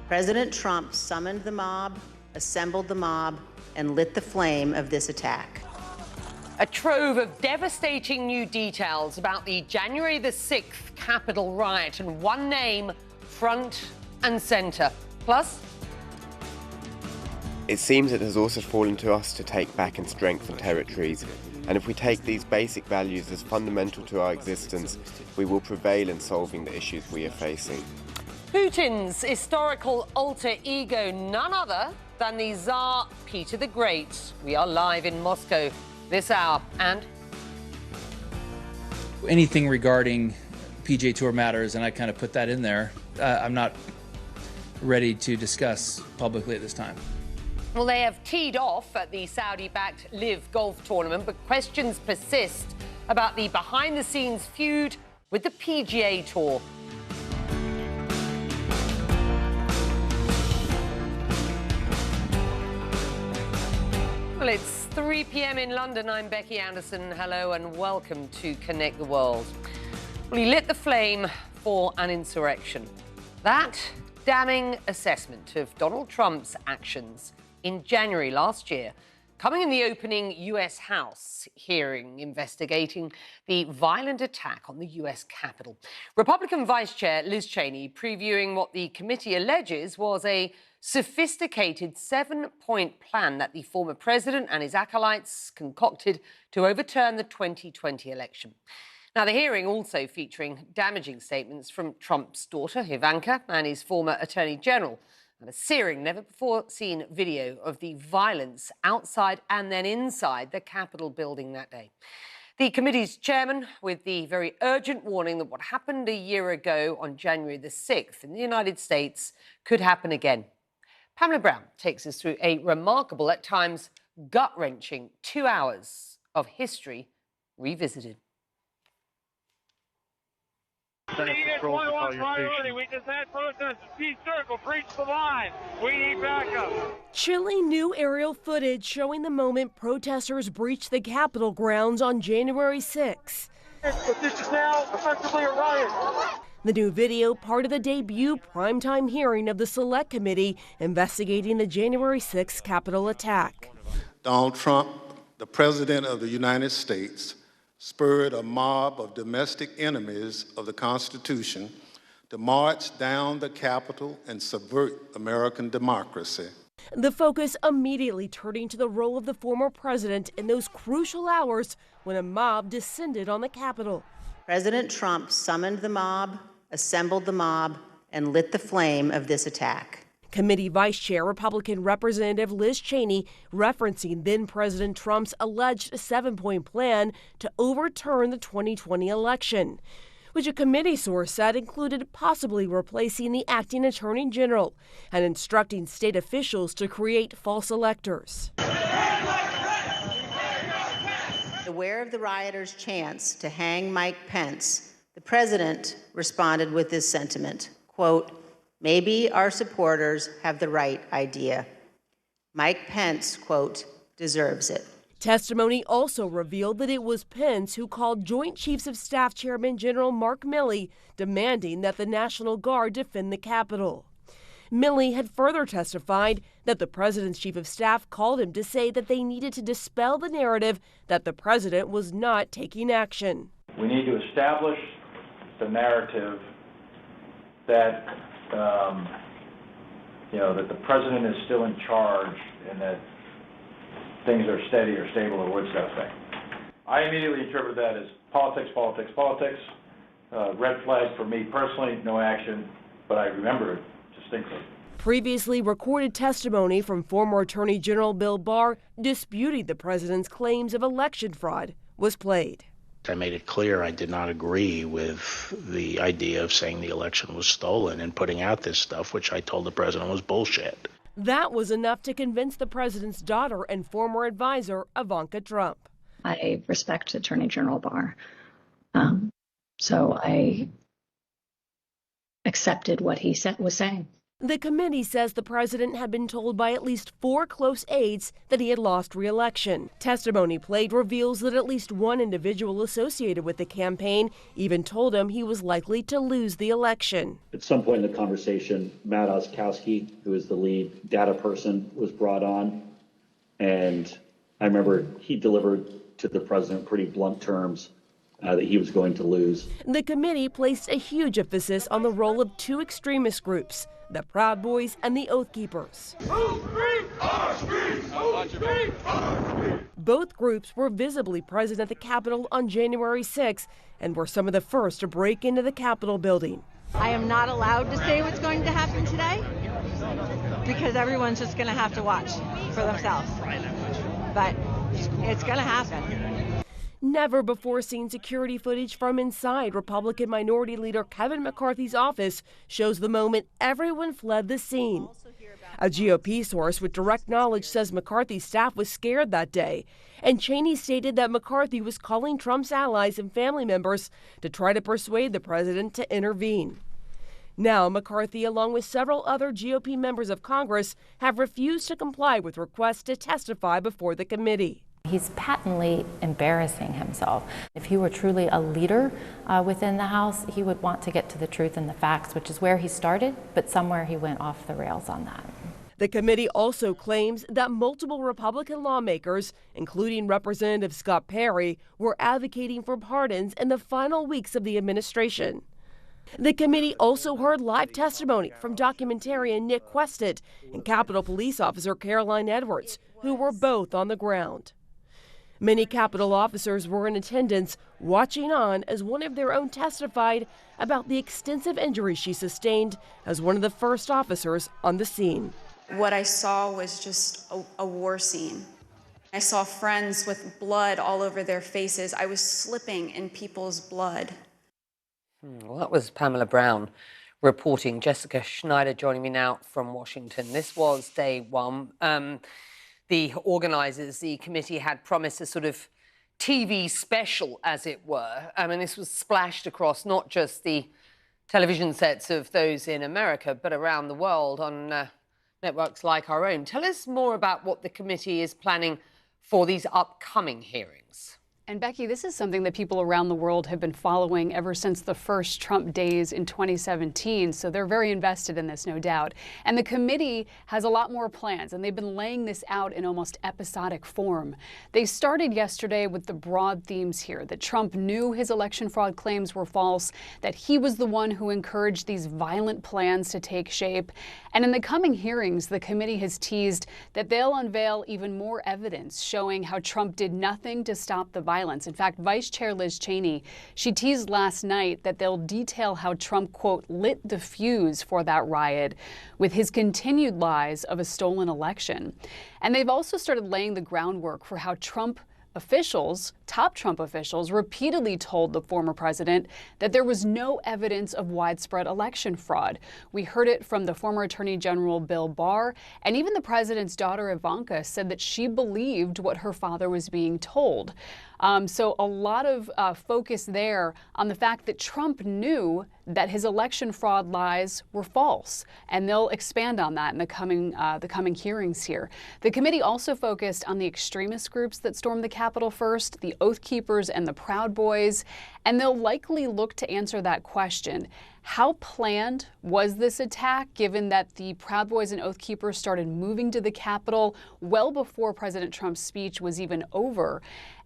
President Trump summoned the mob, assembled the mob, and lit the flame of this attack. A trove of devastating new details about the January the 6th Capitol riot, and one name front and centre. Plus, it seems it has also fallen to us to take back and strengthen territories. And if we take these basic values as fundamental to our existence, we will prevail in solving the issues we are facing. Putin's historical alter ego, none other than the Tsar Peter the Great. We are live in Moscow this hour, and anything regarding PGA Tour matters, and I kind of put that in there, I'm not ready to discuss publicly at this time. Well, they have teed off at the Saudi-backed Live golf tournament, but questions persist about the behind-the-scenes feud with the PGA Tour. Well, it's 3 p.m. in London. I'm Becky Anderson. Hello and welcome to Connect the World. Well, he lit the flame for an insurrection. That damning assessment of Donald Trump's actions in January last year, coming in the opening US House hearing investigating the violent attack on the US Capitol. Republican Vice Chair Liz Cheney previewing what the committee alleges was a sophisticated 7-point plan that the former president and his acolytes concocted to overturn the 2020 election. Now, the hearing also featuring damaging statements from Trump's daughter, Ivanka, and his former attorney general, and a searing, never-before-seen video of the violence outside and then inside the Capitol building that day. The committee's chairman with the very urgent warning that what happened a year ago on January the 6th in the United States could happen again. Pamela Brown takes us through a remarkable, at times gut-wrenching 2 hours of history revisited. We just had protesters. T-circle, breach the line. We need backup. Chilling new aerial footage showing the moment protesters breached the Capitol grounds on January 6. This is now effectively a riot. The new video, part of the debut primetime hearing of the Select Committee investigating the January 6 Capitol attack. Donald Trump, the President of the United States, spurred a mob of domestic enemies of the Constitution to march down the Capitol and subvert American democracy. The focus immediately turning to the role of the former president in those crucial hours when a mob descended on the Capitol. President Trump summoned the mob, assembled the mob, and lit the flame of this attack. Committee Vice Chair Republican Representative Liz Cheney referencing then-President Trump's alleged 7-point plan to overturn the 2020 election, which a committee source said included possibly replacing the acting attorney general and instructing state officials to create false electors. Aware of the rioters' chance to hang Mike Pence, the president responded with this sentiment, quote, "Maybe our supporters have the right idea. Mike Pence, quote, deserves it." Testimony also revealed that it was Pence who called Joint Chiefs of Staff Chairman General Mark Milley demanding that the National Guard defend the Capitol. Milley had further testified that the president's chief of staff called him to say that they needed to dispel the narrative that the president was not taking action. We need to establish the narrative that that the president is still in charge and that things are steady or stable or what's that thing. I immediately interpret that as politics, politics, politics. Red flag for me personally, no action, but I remember it distinctly. Previously recorded testimony from former Attorney General Bill Barr disputing the president's claims of election fraud was played. I made it clear I did not agree with the idea of saying the election was stolen and putting out this stuff, which I told the president was bullshit. That was enough to convince the president's daughter and former advisor, Ivanka Trump. I respect Attorney General Barr, so I accepted what he was saying. The committee says the president had been told by at least 4 close aides that he had lost re-election. Testimony played reveals that at least one individual associated with the campaign even told him he was likely to lose the election. At some point in the conversation, Matt Oskowski, who is the lead data person, was brought on. And I remember he delivered to the president in pretty blunt terms that he was going to lose. The committee placed a huge emphasis on the role of two extremist groups, the Proud Boys and the Oath Keepers. Both groups were visibly present at the Capitol on January 6 and were some of the first to break into the Capitol building. I am not allowed to say what's going to happen today because everyone's just going to have to watch for themselves. But it's going to happen. Never before seen security footage from inside Republican Minority Leader Kevin McCarthy's office shows the moment everyone fled the scene. A GOP source with direct knowledge says McCarthy's staff was scared that day, and Cheney stated that McCarthy was calling Trump's allies and family members to try to persuade the president to intervene. Now, McCarthy, along with several other GOP members of Congress, have refused to comply with requests to testify before the committee. He's patently embarrassing himself. If he were truly a leader within the House, he would want to get to the truth and the facts, which is where he started, but somewhere he went off the rails on that. The committee also claims that multiple Republican lawmakers, including Representative Scott Perry, were advocating for pardons in the final weeks of the administration. The committee also heard live testimony from documentarian Nick Quested and Capitol Police Officer Caroline Edwards, who were both on the ground. Many Capitol officers were in attendance, watching on as one of their own testified about the extensive injuries she sustained as one of the first officers on the scene. What I saw was just a war scene. I saw friends with blood all over their faces. I was slipping in people's blood. Well, that was Pamela Brown reporting. Jessica Schneider joining me now from Washington. This was day one. The organisers, the committee, had promised a sort of TV special, as it were. I mean, this was splashed across not just the television sets of those in America, but around the world on networks like our own. Tell us more about what the committee is planning for these upcoming hearings. And Becky, this is something that people around the world have been following ever since the first Trump days in 2017. So they're very invested in this, no doubt. And the committee has a lot more plans, and they've been laying this out in almost episodic form. They started yesterday with the broad themes here, that Trump knew his election fraud claims were false, that he was the one who encouraged these violent plans to take shape. And in the coming hearings, the committee has teased that they'll unveil even more evidence showing how Trump did nothing to stop the violence. In fact, Vice Chair Liz Cheney, she teased last night that they'll detail how Trump, quote, lit the fuse for that riot with his continued lies of a stolen election. And they've also started laying the groundwork for how Trump officials, top Trump officials, repeatedly told the former president that there was no evidence of widespread election fraud. We heard it from the former Attorney General Bill Barr, and even the president's daughter Ivanka said that she believed what her father was being told. So a lot of focus there on the fact that Trump knew that his election fraud lies were false, and they'll expand on that in the coming hearings here. The committee also focused on the extremist groups that stormed the Capitol first, the Oath Keepers and the Proud Boys, and they'll likely look to answer that question. How planned was this attack, given that the Proud Boys and Oath Keepers started moving to the Capitol well before President Trump's speech was even over?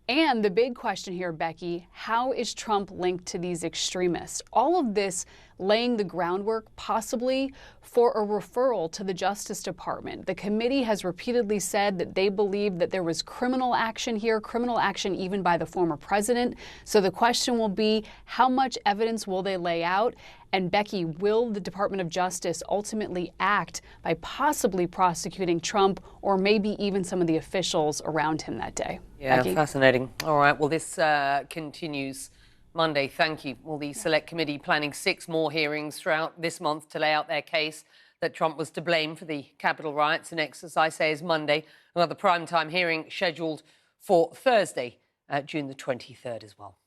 And the big question here, Becky, how is Trump linked to these extremists? All of this laying the groundwork possibly for a referral to the Justice Department. The committee has repeatedly said that they believe that there was criminal action here, criminal action even by the former president. So the question will be, how much evidence will they lay out? And Becky, will the Department of Justice ultimately act by possibly prosecuting Trump or maybe even some of the officials around him that day? Yeah, Becky? Fascinating. All right, well, this continues Monday. Thank you. Well, the Select Committee planning 6 more hearings throughout this month to lay out their case that Trump was to blame for the Capitol riots. The next, as I say, is Monday. Another primetime hearing scheduled for Thursday, June the 23rd as well.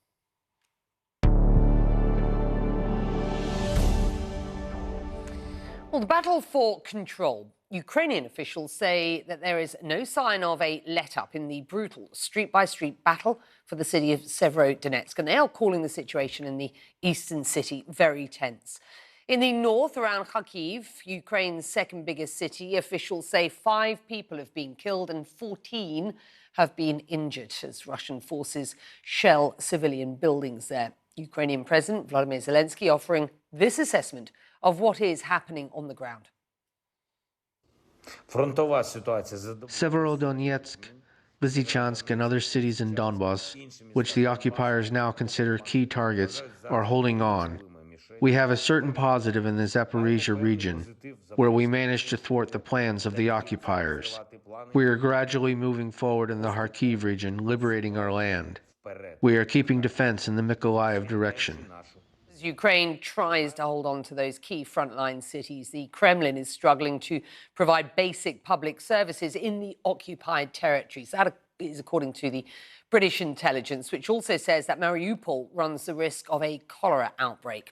Well, the battle for control. Ukrainian officials say that there is no sign of a let-up in the brutal street-by-street battle for the city of Severodonetsk, and they are calling the situation in the eastern city very tense. In the north, around Kharkiv, Ukraine's second biggest city, officials say 5 people have been killed and 14 have been injured as Russian forces shell civilian buildings there. Ukrainian President Vladimir Zelensky offering this assessment of what is happening on the ground. Severodonetsk, Lysychansk, and other cities in Donbas, which the occupiers now consider key targets, are holding on. We have a certain positive in the Zaporizhia region, where we managed to thwart the plans of the occupiers. We are gradually moving forward in the Kharkiv region, liberating our land. We are keeping defense in the Mykolaiv direction. As Ukraine tries to hold on to those key frontline cities, the Kremlin is struggling to provide basic public services in the occupied territories. That is according to the British intelligence, which also says that Mariupol runs the risk of a cholera outbreak.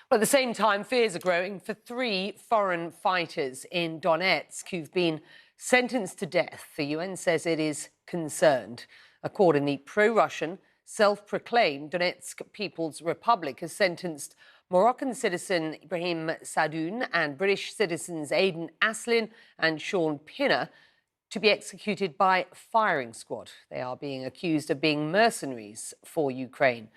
But at the same time, fears are growing for 3 foreign fighters in Donetsk who've been sentenced to death. The UN says it is concerned. Accordingly, pro-Russian, self-proclaimed Donetsk People's Republic has sentenced Moroccan citizen Ibrahim Sadoun and British citizens Aidan Aslin and Sean Pinner to be executed by firing squad. They are being accused of being mercenaries for Ukraine.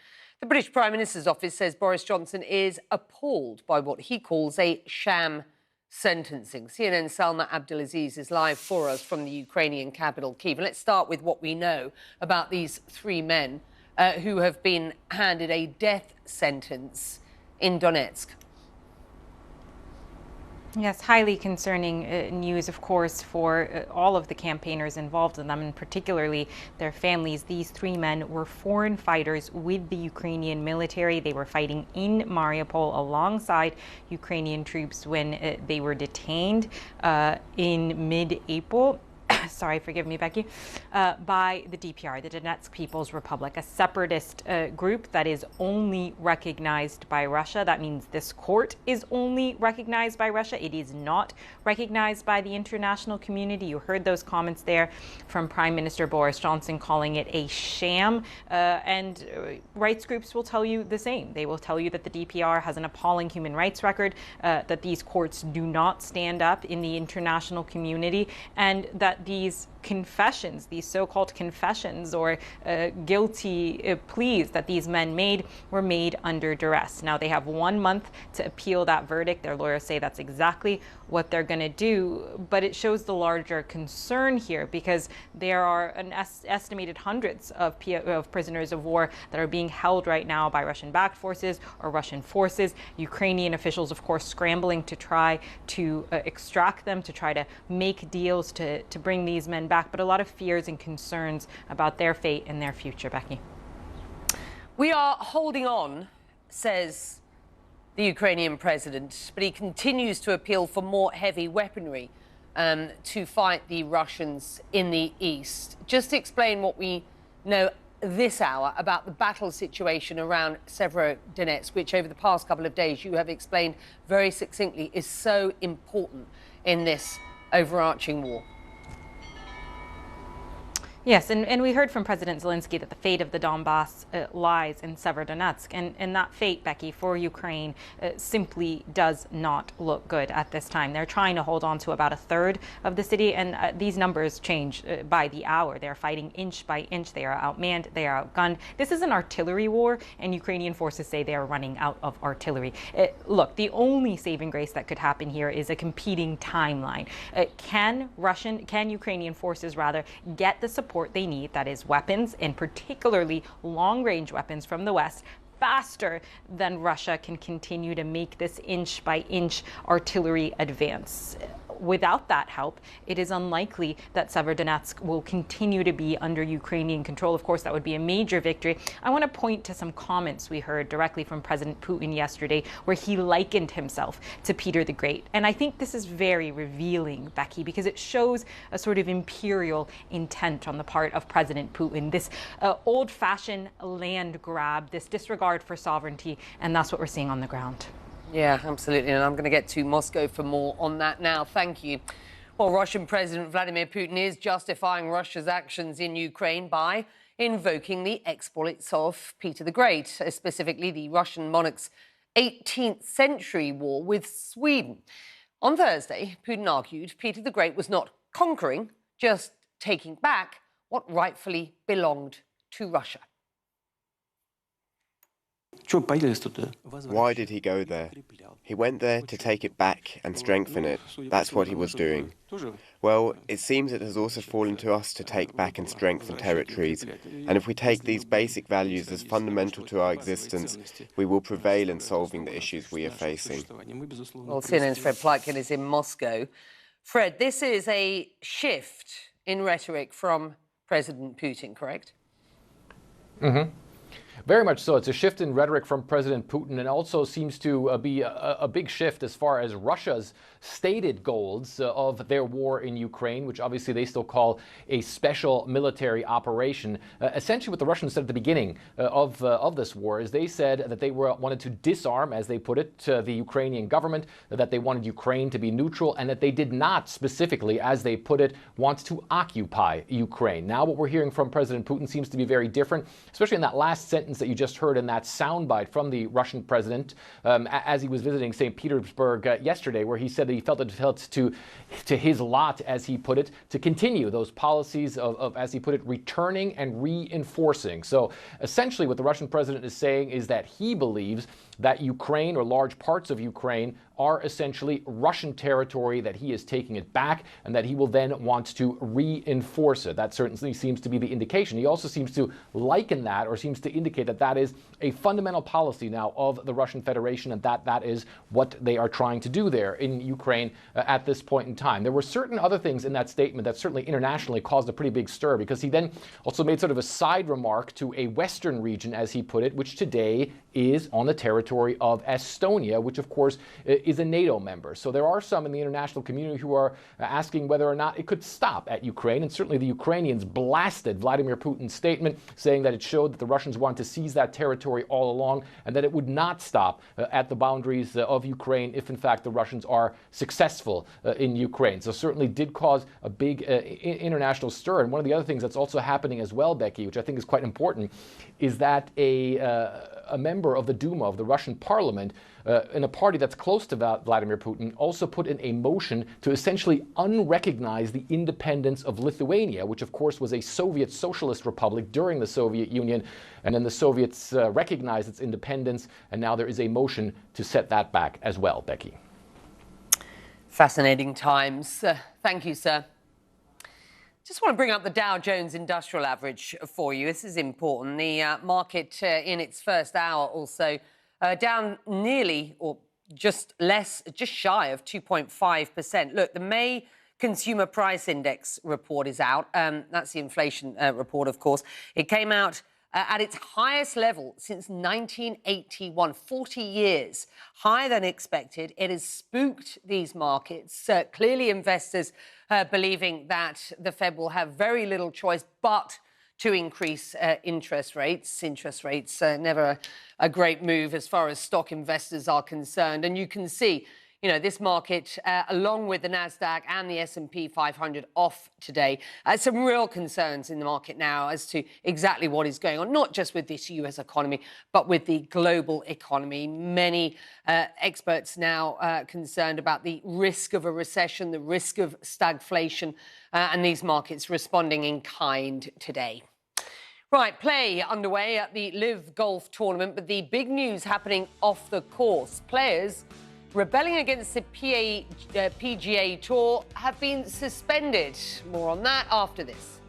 The British Prime Minister's office says Boris Johnson is appalled by what he calls a sham sentencing. CNN's Salma Abdulaziz is live for us from the Ukrainian capital, Kyiv. And let's start with what we know about these 3 men who have been handed a death sentence in Donetsk. Yes, highly concerning news, of course, for all of the campaigners involved in them, and particularly their families. These 3 men were foreign fighters with the Ukrainian military. They were fighting in Mariupol alongside Ukrainian troops when they were detained in mid-April. Sorry, forgive me, Becky, by the DPR, the Donetsk People's Republic, a separatist group that is only recognized by Russia. That means this court is only recognized by Russia. It is not recognized by the international community. You heard those comments there from Prime Minister Boris Johnson calling it a sham. And rights groups will tell you the same. They will tell you that the DPR has an appalling human rights record, that these courts do not stand up in the international community, and that these confessions, these so-called confessions or guilty pleas that these men made were made under duress. Now, they have 1 month to appeal that verdict. Their lawyers say that's exactly what they're going to do, but it shows the larger concern here because there are an estimated hundreds of prisoners of war that are being held right now by Russian-backed forces or Russian forces. Ukrainian officials, of course, scrambling to try to extract them, to try to make deals to bring these men back, but a lot of fears and concerns about their fate and their future, Becky. We are holding on, says the Ukrainian president, but he continues to appeal for more heavy weaponry to fight the Russians in the east. Just to explain what we know this hour about the battle situation around Severodonetsk, which over the past couple of days you have explained very succinctly is so important in this overarching war. Yes, and we heard from President Zelensky that the fate of the Donbass lies in Severodonetsk. And that fate, Becky, for Ukraine simply does not look good at this time. They're trying to hold on to about 1/3 of the city, and these numbers change by the hour. They're fighting inch by inch. They are outmanned. They are outgunned. This is an artillery war, and Ukrainian forces say they are running out of artillery. Look, the only saving grace that could happen here is a competing timeline. Can Ukrainian forces rather get the support they need, that is weapons, and particularly long-range weapons from the West, faster than Russia can continue to make this inch-by-inch artillery advance? Without that help, it is unlikely that Severodonetsk will continue to be under Ukrainian control. Of course, that would be a major victory. I want to point to some comments we heard directly from President Putin yesterday, where he likened himself to Peter the Great. And I think this is very revealing, Becky, because it shows a sort of imperial intent on the part of President Putin, this old-fashioned land grab, this disregard for sovereignty, and that's what we're seeing on the ground. Yeah, absolutely. And I'm going to get to Moscow for more on that now. Thank you. Well, Russian President Vladimir Putin is justifying Russia's actions in Ukraine by invoking the exploits of Peter the Great, specifically the Russian monarch's 18th century war with Sweden. On Thursday, Putin argued Peter the Great was not conquering, just taking back what rightfully belonged to Russia. Why did he go there? He went there to take it back and strengthen it. That's what he was doing. Well, it seems it has also fallen to us to take back and strengthen territories. And if we take these basic values as fundamental to our existence, we will prevail in solving the issues we are facing. Well, CNN's Fred Pleitgen is in Moscow. Fred, this is a shift in rhetoric from President Putin, correct? Mm-hmm. Very much so. It's a shift in rhetoric from President Putin, and also seems to be a big shift as far as Russia's stated goals of their war in Ukraine, which obviously they still call a special military operation. Essentially what the Russians said at the beginning of this war is they said that they wanted to disarm, as they put it, the Ukrainian government, that they wanted Ukraine to be neutral, and that they did not specifically, as they put it, want to occupy Ukraine. Now what we're hearing from President Putin seems to be very different, especially in that last sentence that you just heard in that soundbite from the Russian president as he was visiting St. Petersburg yesterday, where he said that he felt it felt to his lot, as he put it, to continue those policies of, as he put it, returning and reinforcing. So essentially what the Russian president is saying is that he believes that Ukraine, or large parts of Ukraine, are essentially Russian territory, that he is taking it back, and that he will then want to reinforce it. That certainly seems to be the indication. He also seems to liken that, or seems to indicate that that is a fundamental policy now of the Russian Federation, and that is what they are trying to do there in Ukraine at this point in time. There were certain other things in that statement that certainly internationally caused a pretty big stir, because he then also made sort of a side remark to a Western region, as he put it, which today is on the territory of Estonia, which of course is a NATO member. So there are some in the international community who are asking whether or not it could stop at Ukraine. And certainly the Ukrainians blasted Vladimir Putin's statement, saying that it showed that the Russians wanted to seize that territory all along, and that it would not stop at the boundaries of Ukraine if in fact the Russians are successful in Ukraine. So certainly did cause a big international stir. And one of the other things that's also happening as well, Becky, which I think is quite important, is that a member of the Duma, of the Russian parliament, in a party that's close to Vladimir Putin, also put in a motion to essentially unrecognize the independence of Lithuania, which of course was a Soviet socialist republic during the Soviet Union, and then the Soviets recognized its independence, and now there is a motion to set that back as well, Becky. Fascinating times. Thank you, sir. Just want to bring up the Dow Jones Industrial Average for you. This is important. The market in its first hour also down nearly, or just shy of 2.5%. Look, the May Consumer Price Index report is out. That's the inflation report, of course. It came out at its highest level since 1981, 40 years, higher than expected. It has spooked these markets. Clearly, investors believing that the Fed will have very little choice but to increase interest rates. Interest rates, never a great move as far as stock investors are concerned. And you can see, you know, this market, along with the Nasdaq and the S&P 500 off today, some real concerns in the market now as to exactly what is going on, not just with this US economy, but with the global economy. Many experts now concerned about the risk of a recession, the risk of stagflation, and these markets responding in kind today. Right, play underway at the Live Golf Tournament, but the big news happening off the course. Players rebelling against the PGA Tour have been suspended. More on that after this.